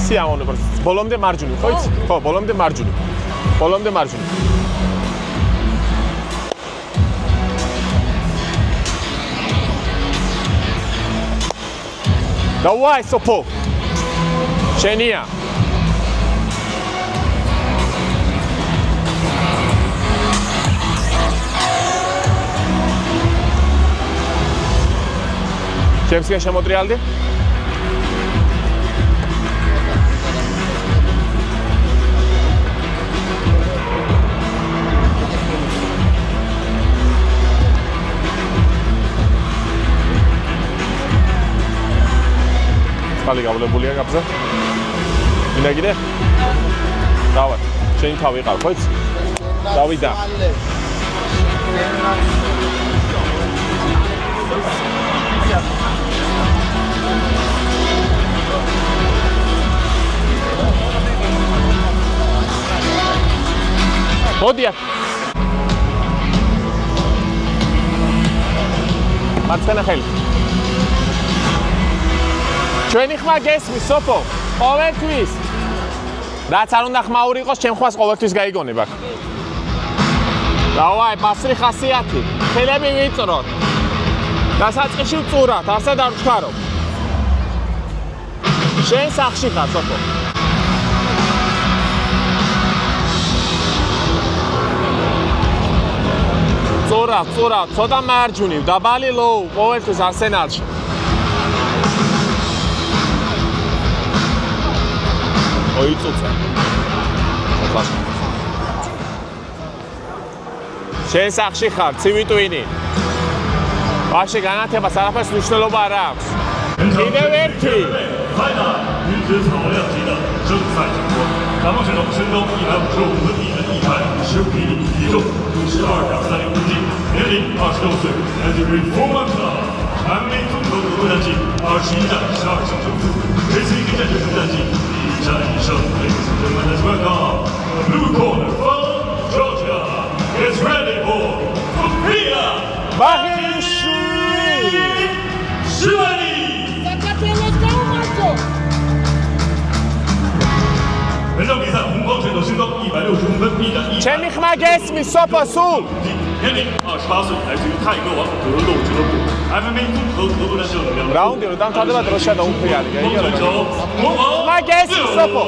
სიამოვნე პროცესი. ბოლომდე მარჯვნივ, ხო იცი? ხო, ბოლომდე მარჯვნივ. ბოლომდე მარჯვნივ. Давай, Сопо. Шения. Чемский შემოტრიალდი. ხალი გავლებულია გაბზა. მინაგიდე? დავარ. შენ თავი იყავ, ხო იცი? დავიდა. მოდიათ. მარცხენა ხელი. ჩვენი ხმა გესმის, სოფო. ყოველთვის. რაც არ უნდა ხმაური იყოს, ჩემ ხმას ყოველთვის გაიგონება. დავაი, პასრი ხასიათი. ხელები ვიწროთ. დასაწყისში ვწურათ, ასე დავჩქარო. შენ სახში ხარ, სოფო. წურა, ცოტა მარჯვნივ, დაბალი ლოუ, ყოველთვის არსენალში. ოიწუცა. შენ სახში ხარ, ცივი ტვინი. ვაში განათებას არაფერს მნიშვნელობა არ აქვს. კიდევ ერთი.咱们选手身高155的地人115厘米，体重62.30公斤，年龄26岁，来自于佛曼特，韩美综合格斗战绩21战12胜9负，这次一个战决胜战绩1战1胜。Ladies and gentlemen, let's welcome the blue corner from Georgia. Gets ready for Sofia Shivani.本场比赛红光选手身高160公分，臂展1。ჩემი ხმა გესმის, სოფო სულ.年龄28岁，来自于泰戈王格斗俱乐部 MMA 综合格斗战胜的两 რაუნდი რომ დამთავრდება დროშა და უფრიალი, გაიგე? 马 გესმის, სოფო.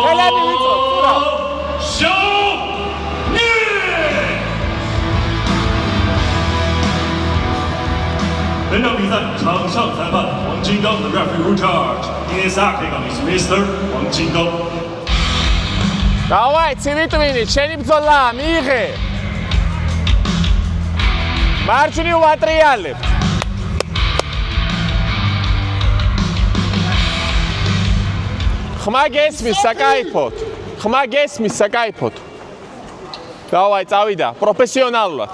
ხელები ვიწროთ, ცურა. 小聂。本场比赛场上裁判王金刚的 referee in charge. Inside is Mr. 王金刚。 დავაი, ცივი ტვინი, შენი ბრძოლა, მიიღე. მარჯვნივ ვატრიალებ. ხმა გესმის საკაიფოდ. ხმა გესმის საკაიფოდ. დავაი, წავიდა, პროფესიონალურად.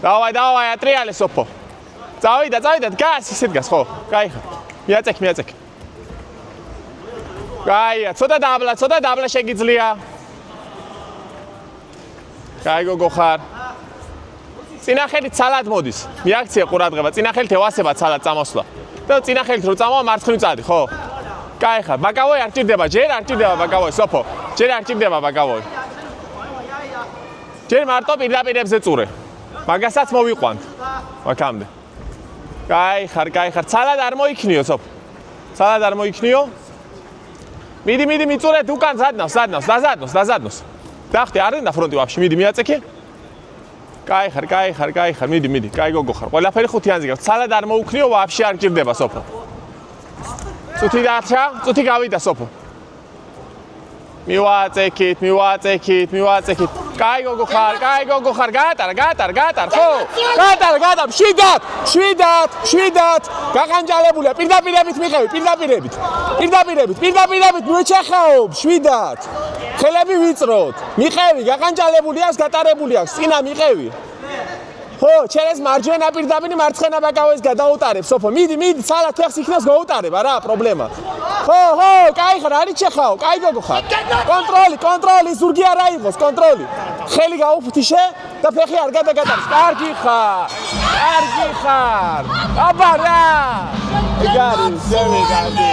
დავაი, ატრიალე სოფო. წავიდა, დგას, ისე დგას, ხო? კაი ხარ. მიაწექ. კაია, ცოტა დაბლა შეგიძლია. კაი გოგო ხარ. წინახელით ცალად მოდის. მიაქცია ყურადღება, წინახელით ევასება ცალად წამოსვლა. და წინახელით რო წამოვა მარცხნივ წადი, ხო? კაი ხარ. ბაკავოი არ ჭირდება, ჯერ არ ჭირდება ბაკავოი, სოფო. ჯერ არ ჭირდება ბაკავოი. ჯერ მარტო პირდაპირებზე წურე. მაგასაც მოვიყვანთ. მაგამდე. კაი ხარ, ცალად არ მოიქნიო, სოფ. ცალად არ მოიქნიო. მიდი, მიწურეთ უკან, დაზადნოს. დახვდი, არ უნდა ფრონტი ვაფშე, მიდი, მიაწექე. კაი ხარ, მიდი, კაი გოგო ხარ. ყველაფერი 5-იანზე გაქვს. ცალად არ მოუქნიო, ვაფშე არ გჭირდება სოფო. წუთი დარჩა, წუთი გავიდა სოფო. მივაწექით. კაი გოგო ხარ, გატარ, ხო? გატარ, შვიდად. გაგანჯალებულია, პირდაპირებით მიყევი, პირდაპირებით, მოეჩახაობ, შვიდად. ხელები ვიწროთ. მიყევი, გაგანჯალებული აქვს, გატარებული აქვს, წინა მიყევი. ხო, ჩერეს მარჯვენა პირდაპირ მარცხენა ბაკავეს გადაუტარებ, სოფო. მიდი, ცალად ფეხს იქნას გაუტარებ, არა პრობლემა. ხო, კაი ხარ, არის ჩეხაო, კაი გოგო ხარ. კონტროლი, ზურგი არ აიღოს, კონტროლი. ხელი გაუფთიშე და ფეხი არ გადაგატარებს. კარგი ხარ. აბა რა. ეგარი, შემიგადი.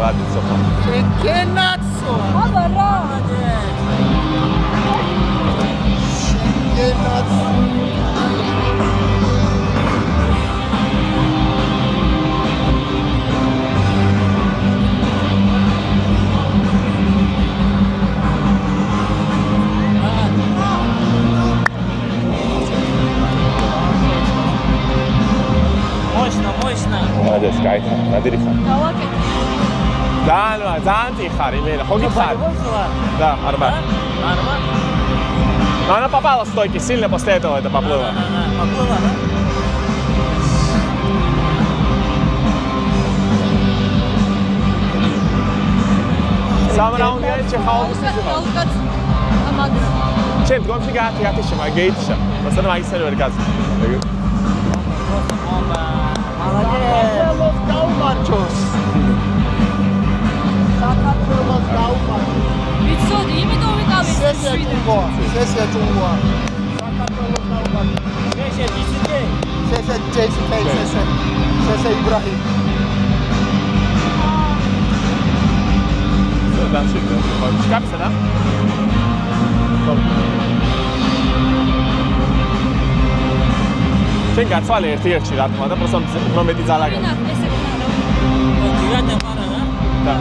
Ладно, сопа. Шекенацо. აბა რა. Шекенацо. Мощно. Молодец, кайф. Надери ხარ. დავაკეთე. ძალიან ტიხარ, იმენა, ხო გიხარ? Да, нормально. Она попала в стойки, сильно после этого это поплыла. Поплыла, да? Сам раунд я чехал. აუკაც ამაგრა. Чем დგომში გაათიშე, მაგეითშა. მასანა მაგისთან ვერ გაზ. საქართველოს გაუმარჯოს. საქართველოს გაუმარჯოს. ვიცოდი, იმიტომ ვიყავი შვიდად. სესია ჭუნგოა. საქართველოს გაუმარჯოს. სესია იბრაჰიმ. Дальше. Скапся, да? შენ გაცვალე ერთ-ერთი რა თქმა უნდა, просто უფრო მეტი ძალა გაქვს. ესე ვქნა და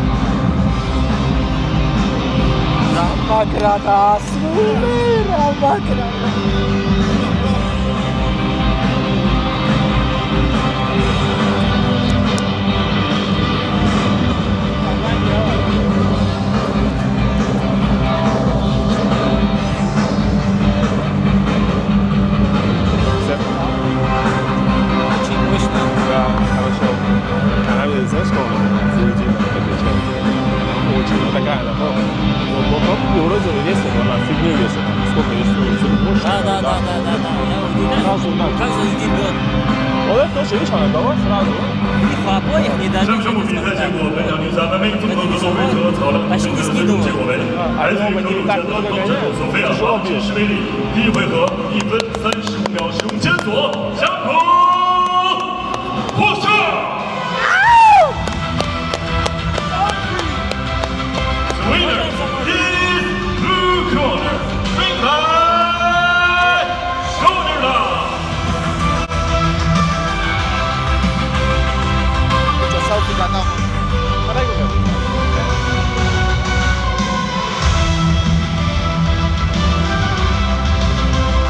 რამაგრა დასრულე, რამაგრა. знаешь, что очень такая, вроде весит, она фигню весит. Сколько весит? Больше? Да. Сразу, да. Как за один год? Вот это тоже, видишь, она давай сразу. Их по обоих не дадут. 上述比赛结果分享1-3，南美综合格斗回合草量比赛最终结果为来自于格鲁吉亚的方程索菲亚·吉什维里，第一回合1分35秒15检索，峡谷获胜。The winner is blue corner, ring by shoulder line. Selfie gata.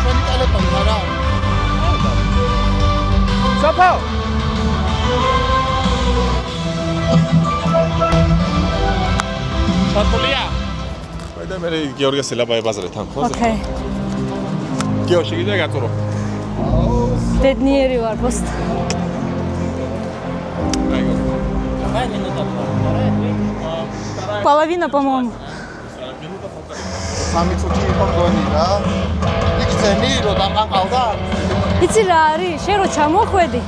Shani telefoni ara. Sopho. Шатулия. Пойдем მე გიორგის ელაბა ებაზრე თან ხო? ოკეი. გიო შეგიძლია გაწურო. დედნიერი ვარ პოსტ. აიგო. Какая минута? Половина, по-моему. სამი წუთი იყო გონი რა. იქცენი რომ დამყავდა. იცი რა არის? შენ რო ჩამოხვედი,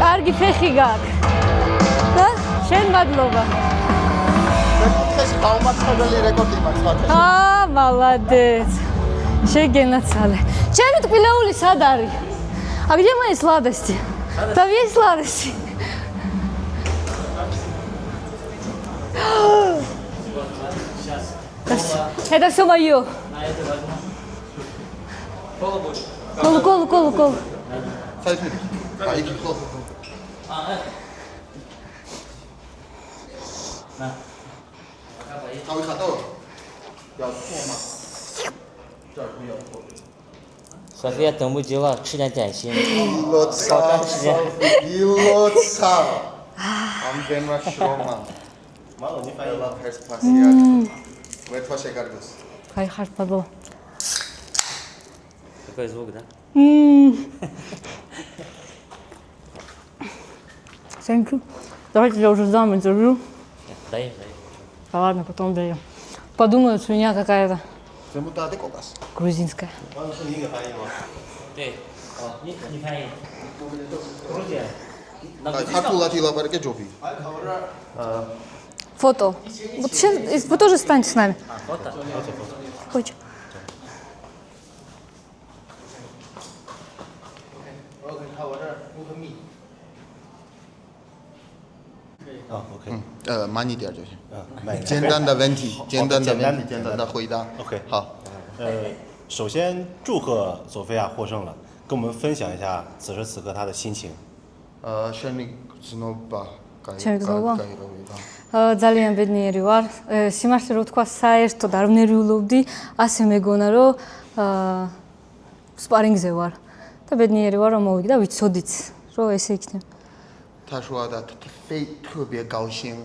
კარგი ფეხი გაქვს. და შენ მადლობა. მეკითხეს გაუმარცხებელი რეკორდი მაქვს ფაქტორი. молодец. შეგენაცალე. ჩემი ტკბილეული სად არის? А где мои сладости? Там есть сладости? Это все мое. Колу. საერთოდ აი იქ ხო. თავი ხატო? 要错吗？这儿不要错。索菲亚等不及了，吃点点心。我操！我操！ამდენმა შრომა. მადლობა, ნიფაი. ყველაფერს ფასი აქვს. მე თქვა შეგარგოს. Кай ხართ ბაბო. Какой звук, да? Thank you. Давайте я уже сдам интервью. Дай. Да ладно, потом даю. Подумают, свинья какая-то ზემოთ დაადე კოკას. грузинская. Ты. Нифаи. Грузия. ქართულად ილაპარაკე ჯობი. Фото. Вот сейчас вы тоже станьте с нами. Фото. Хочешь? OK。慢一点就行。简单的问题，简单的回答。 OK。好。首先祝贺索菲亚获胜了，跟我们分享一下此时此刻她的心情。შენი გზნობა ჩემი გზნობა? გაიროვება. ძალიან ბედნიერი ვარ. სიმართლე რო თქვა, საერთოდ არ ვნერვიულობდი, ასე მეგონა რომ სპარინგზე ვარ. და ბედნიერი ვარ რომ მოვიგე და ვიცოდით რომ ესე იქნება. 他说的他非特别高兴，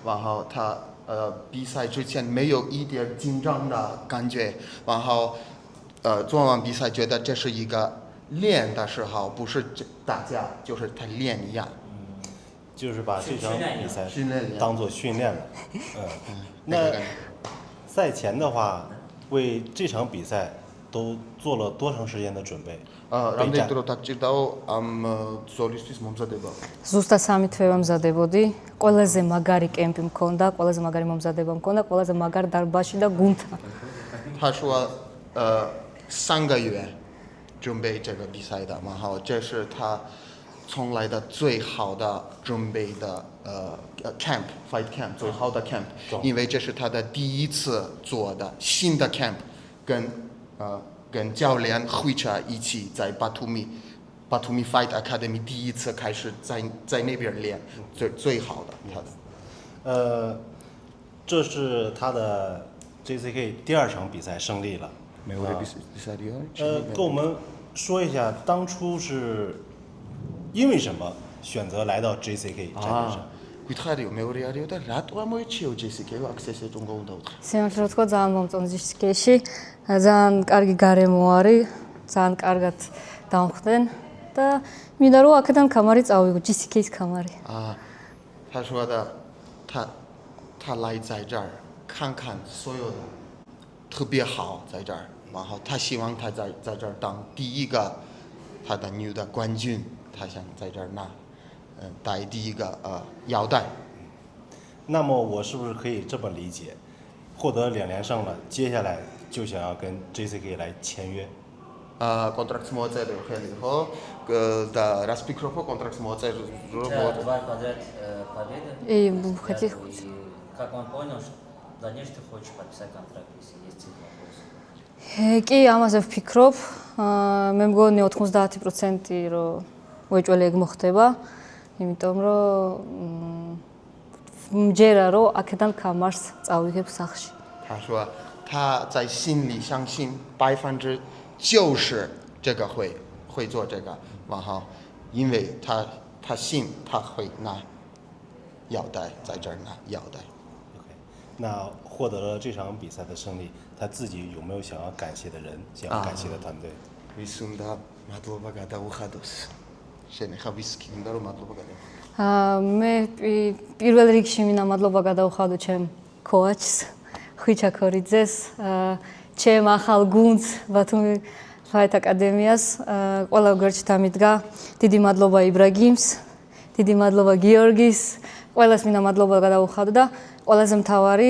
然后他比赛之前没有一点紧张的感觉，然后做完比赛觉得这是一个练的时候，不是打架，就是他练一样。就是把这场比赛训练当做训练了。那赛前的话，为这场比赛都做了多长时间的准备？ რამდენი დრო დაგჭირდაო ამ ზოლისთვის მომზადება? ზუსტად 3 თვე ვამზადებოდი. ყველაზე მაგარი კემპი მქონდა, ყველაზე მაგარი მომზადება მქონდა, ყველაზე მაგარ დარბაზში და გუნდთან. 他说3个月准备这个比赛的，然后这是他从来的最好的准备的camp fight camp 最好的 camp， 因为这是他的第一次做的新的 camp， 跟教练会长一起在巴图米 Fight Academy 第一次开始在那边练，最好的他的。这是他的 JCK 第2场比赛胜利了。没有比赛第跟我们说一下当初是因为什么选择来到 JCK 战场上？ გითხარიო მეორე არისო და რატო ამოიჩიო JCK-ო აქცესე თუნ გონდაუთხა. სიმართლე რო თქვა, ძალიან მომწონს JCK-ში. ძალიან კარგი გარემო არის, ძალიან კარგად დავხდნენ და მინდა რომ აქედან კამარი წავიღო, JCK-ის კამარი. 他说的他来在这儿看看所有的特别好在这儿，然后他希望他在这儿当第一个他的女的冠军，他想在这儿拿带第一个腰带。那么我是不是可以这么理解，获得2连胜了，接下来就想要跟 JCK 来签约？ კონტრაქტს მოაწერე ხელი ხო? და რას ფიქრობ ხო კონტრაქტს მოაწერე? И хотел. Как он понял, что в дальнейшем ты хочешь подписать контракт, если есть эти вопросы? კი, ამაზე ვფიქრობ. მე მგონი 90% რომ მოეჭველი ეგ მოხდება, იმიტომ რომ მჯერა რომ აქედან კამარს წავიღებ სახში. 他说他在心里相信90%这个会做这个，然后因为他信他会拿腰带，在这儿拿腰带。 那获得了这场比赛的胜利，他自己有没有想要感谢的人，想要感谢的团队？ ვის უნდა მადლობა გადაუხადოს. შენ ხა ვის კი უნდა რომ მადლობა გადაუხადო? მე პირველ რიგში მინდა მადლობა გადაუხადო ჩემ კოაჩს, ხვიჩა ქორიძეს, ჩემ ახალ გუნდს, ბათუმი Fight Academy-ას, ყველა გვერდში დამიდგა. დიდი მადლობა იბრაგიმს, დიდი მადლობა გიორგის, ყველას მინდა მადლობა გადაუხადო და ყველაზე მთავარი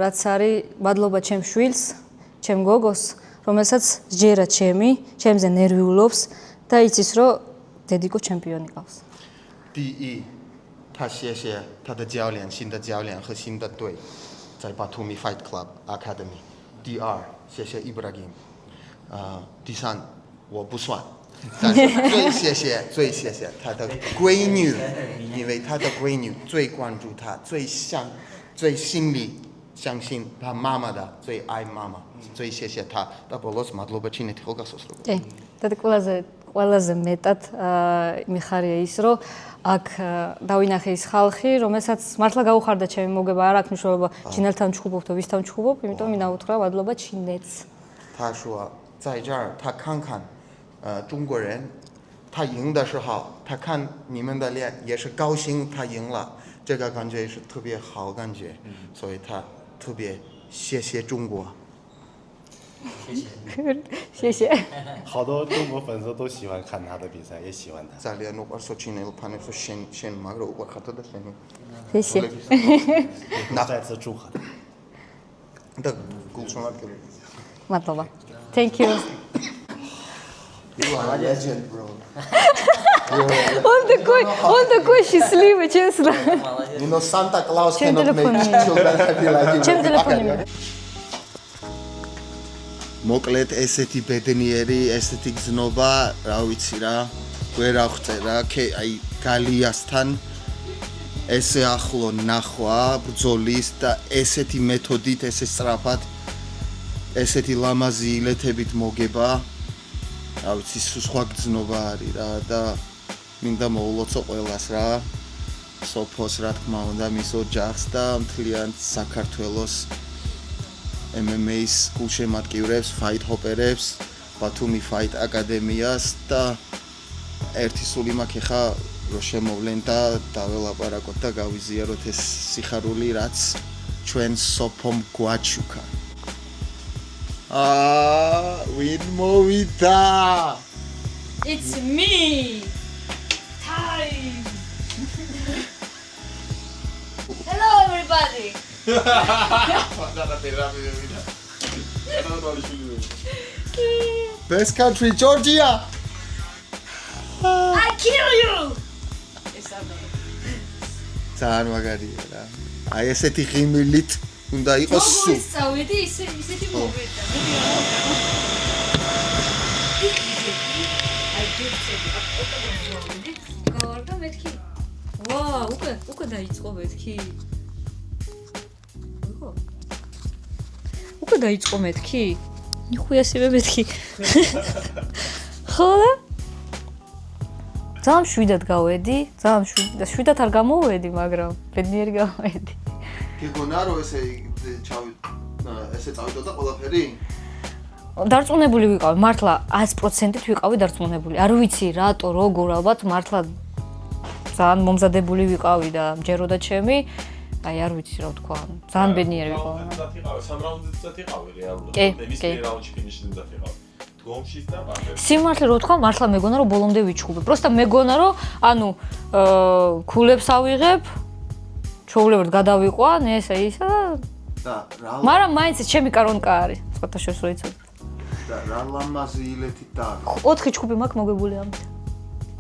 რაც არის მადლობა ჩემ შვილს, ჩემ გოგოს, რომელსაც ჯერა ჩემზე ნერვიულობს და იცის რომ დედიკო ჩემპიონი ყავს. 第一，他谢谢他的教练，新的教练和新的队，在 Batumi Fight Club Academy。第二，谢谢 Ibrahim。第三，我不算，但是最谢谢他的闺女，因为他的闺女最关注他，最心里相信他妈妈的，最爱妈妈，所以谢谢他。და ბოლოს მადლობა ჩინეთი ხო გახსოვს როგორ? კი. და ყველაზე მეტად მიხარია ის, რომ აქ დავინახე ის ხალხი, რომელსაც მართლა გაუხარდა ჩემი მოგება, არ აქვს მნიშვნელობა ჩინელთან ვჩხუბობ თუ ვისთან ვჩხუბობ, იმიტომ მინდა უთხრა მადლობა ჩინეთს. 他说在这儿他看看中国人他赢的时候他看你们的脸也是高兴他赢了这个感觉是特别好感觉所以他特别谢谢中国谢谢好多中国粉丝都喜欢看他的比赛也喜欢他 ძალიან უყვარს ჩინელ ფანებს შენ მაგრა უყვარხათა და შენი 谢谢再次祝贺 და გულშემატკივრად მადლობა Thank you You are a legend, bro. Он такой счастливый, честно. You know, Santa Claus cannot make children happy like you. Чем телефоне? მოკლედ ესეთი ბედნიერი, ესეთი გზნობა, რა ვიცი რა, ვერ აღწერა, აი გალიასთან ესე ახლო ნახვა ბრძოლის და ესეთი მეთოდით, ესე სწრაფად, ესეთი ლამაზი ილეთებით მოგება. რა ვიცი, სხვა გზნობა არის რა და მინდა მოულოცო ყველას რა. სოფოს რა თქმა უნდა, მის ოჯახს და მთლიან საქართველოს MMA-ს გულშემატკივრებს, ფაით ჰოპერებს, ბათუმი ფაით აკადემიას და ერთი სული მაქვს ხა რომ შემოვლენ და დაველაპარაკოთ და გავიზიაროთ ეს სიხარული რაც ჩვენ სოფომ გვაჩუქა. Win movita. It's me. Time. Hello everybody. Best country Georgia. I kill you. ძალიან მაგარია რა. აი ესეთი ღიმილით უნდა იყოს სულ. გავისწავედი ისეთი მოვიდა. გავარდა მეთქი. ვა, უკვე დაიწყო მეთქი. უკვე დაიწყო მეთქი? ნიხუია სიბე მეთქი. ხო? ძალიან შვიდად გავედი, ძალიან შვიდად არ გამოვედი, მაგრამ ბედნიერი გავედი. გიგონა რომ ესე წავიდოდა ყველაფერი? დარწმუნებული ვიყავი, მართლა 100%-ით ვიყავი დარწმუნებული. არ ვიცი რატო, როგორ, ალბათ მართლა ძალიან მომზადებული ვიყავი და მჯეროდა ჩემი. აი არ ვიცი რა ვთქვა, ძალიან ბედნიერი ვიყავი. სამ რაუნდზეც იყავი რეალურად. მე რაუნდში ფინიშზე დაფიყავ. დგომში და სიმართლე რო ვთქვა, მართლა მეგონა რომ ბოლომდე ვიჩხუბე. პროსტა მეგონა რომ ანუ ქულებს ავიღებ, ჩაულებად გადავიყვან, ესა ისა და რა მაგრამ მაინც ჩემი კარონკა არის. სხვათა შორის რო იცოდე. და რა ლამაზი ილეთით და 4 ჩხუბი მაქვს მოგებული ამით.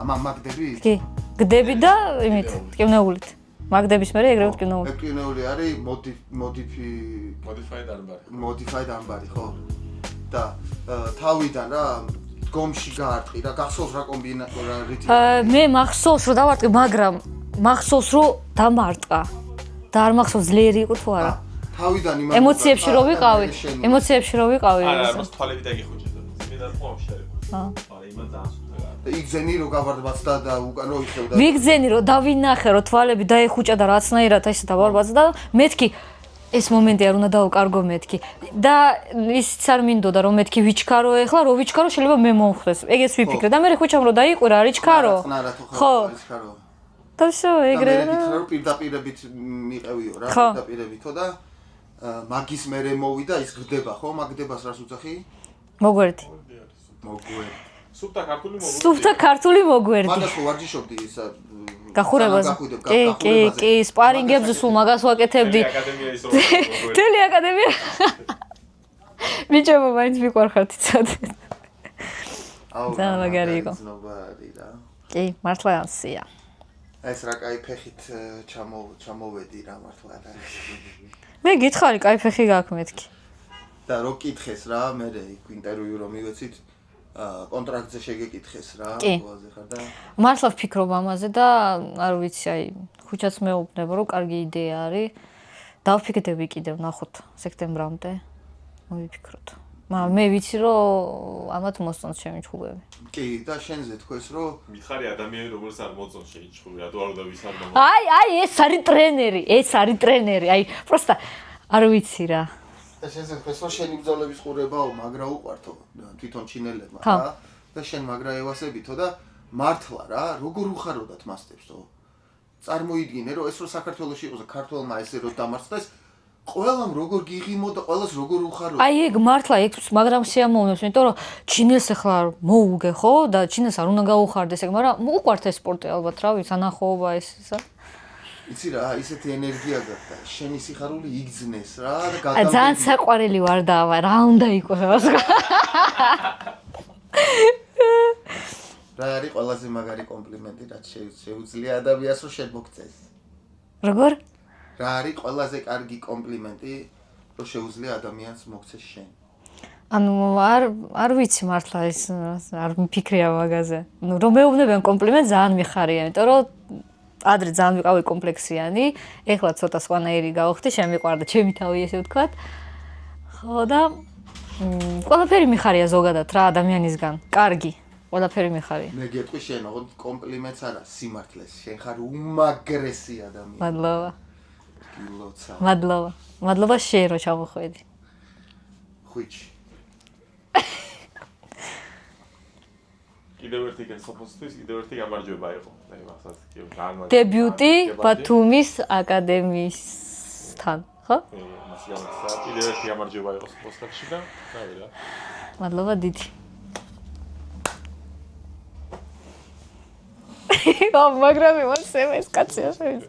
მაგდები? კი, გდები და იმით, ტკივნეულით. მაგდების მერე ეგრევე ტკივნეული. ტკივნეული არის modified ამბარი, ხო? და თავიდან რა დგომში გაარტყი რა გახსოვს რა კომბინატორა რითი? მე მახსოვს რომ დავარტყი, მაგრამ მახსოვს რომ დამარტყა. და არ მახსოვს ძლიერი იყო თუ არა. თავიდან იმას ემოციებში რო ვიყავი, არა, მას თვალები დაგიხუჭებდა. ძმიდან ყომში არის. არა, იმან დაასრულა. და იგზენი რო გავარდბაცდა და უკან რო იხევდა. ვიგზენი რომ დავინახე რომ თვალები დაეხუჭა და რაცნაირად ესე დავარბაცდა, მეთქი ეს მომენტი არ უნდა დავკარგო მეთქი. და ისიც არ მინდოდა რომ მეთქი ვიჩქარო ეხლა, რო ვიჩქარო შეიძლება მე მომხდეს. ეგეც ვიფიქრე და მე ხუჩამ რომ დაიყვირა, არ იჩქარო. ხო. და всё, ეგრე. და მე ვფიქრე რომ პირდაპირებით მიყევიო რა, პირდაპირებითო და მაგის მერე მოვიდა ის გდება ხო? მაგდებას რას უძახი? მოგვერდი. სუფთა ქართული მოგვერდი. მაგას ხო ვარჯიშობდი ისა გახურებაზე. კი, სპარინგებზე სულ მაგას ვაკეთებდი. თელი აკადემია. ბიჭებო, მაინც მიყვარხართ იცოდე. ძალიან მაგარი იყო. კი, მართლა ასია. ეს რა კაი ფეხით ჩამოვედი რა მართლა და მე გითხარი, კაი ფეხი გაქვს მეთქი. და რო კითხეს რა, მე იქ ინტერვიუ რომ მივეცით კონტრაქტზე შეგეკითხეს რა, ყველაზე ხარ და მართლა ვფიქრობ ამაზე და არ ვიცი, აი ხუჩაც მეუბნება რომ კარგი იდეა არის დავფიქრდები კიდევ ნახოთ სექტემბრამდე. მოვიფიქროთ. მაგრამ მე ვიცი რომ ამათ მოსწონს ჩემი ჩხუბები. კი, და შენზე თქვეს რომ მითხარი ადამიანი როგორც არ მოწონს შენი ჩხუბი, რატო არ უნდა ვისარდო. აი, ეს არის ტრენერი, აი, პროსტა არ ვიცი რა. და შენზე თქვეს რომ შენი ბრძოლების ყურებაო, მაგრა უყვართო თვითონ ჩინელებმა რა. და შენ მაგრა ევასებითო და მართლა რა, როგორ უხაროდათ მასტერსო? წარმოიდგინე რომ ეს რო საქართველოში იყოს და ქართველმა ესე რო დამარცხდეს ყველამ როგორ გიღიმო და ყველას როგორ უხარო. აი ეგ მართლა ეგ მაგრამ შეამოვნებს, იმიტომ რომ ჩინელს ახლა მოუგე ხო და ჩინელს არ უნდა გაუხარდეს ეგ, მაგრამ უყვართ ეს სპორტი ალბათ რა ვიცი, ანახოობა ესა. იცი რა, ისეთი ენერგია გაქვს და შენი სიხარული იგძნეს რა და გადამდგები. ძალიან საყვარელი ვარ და რა უნდა იყოს რა. რა არის ყველაზე მაგარი კომპლიმენტი რაც შეუძლია ადამიანს რომ შემოგწეს? როგორ? რა არის ყველაზე კარგი კომპლიმენტი რომ შეუძლია ადამიანს მოგწეს შენ? ანუ არ ვიცი მართლა ეს არ მიფიქრია მაგაზე. ნუ რომ მეუბნებიან კომპლიმენტს ძალიან მიხარია, იმიტომ რომ ადრე ძალიან ვიყავი კომპლექსიანი, ეხლა ცოტა სხვანაირი გავხდი, შემიყვარდა ჩემი თავი ესე ვთქვათ. ხო და ყველაფერი მიხარია ზოგადად რა ადამიანისგან. კარგი, ყველაფერი მიხარია. მე გეტყვი შენ, ოღონდ კომპლიმენტს არა, სიმართლეს. შენ ხარ უმაგრესი ადამიანი. მადლობა. გილოცა. მადლობა შენ რომ ჩამოხვედი. ხვიჩი. კიდევ ერთი გასაფოსთვის, კიდევ ერთი გამარჯვება იყო. აი, მასაც კი განმარტო. დებიუტი ბათუმის აკადემიისთან, ხო? მას გამარჯვება. კიდევ ერთი გამარჯვება იყო სპორტში და რავი რა. მადლობა დიდი. მაგრამ იმას ეს კაცია შევიდა.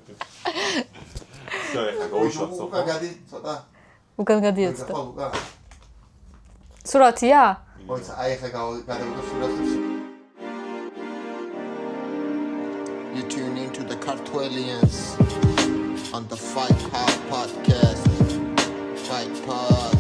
უკან გადი ცოტა. უკან გადიაც და. სურათია? მოიცა, აი ხა გადავიდო სურათს. You tune into the Kartwelians on the Fight Pod podcast. Fight Pod.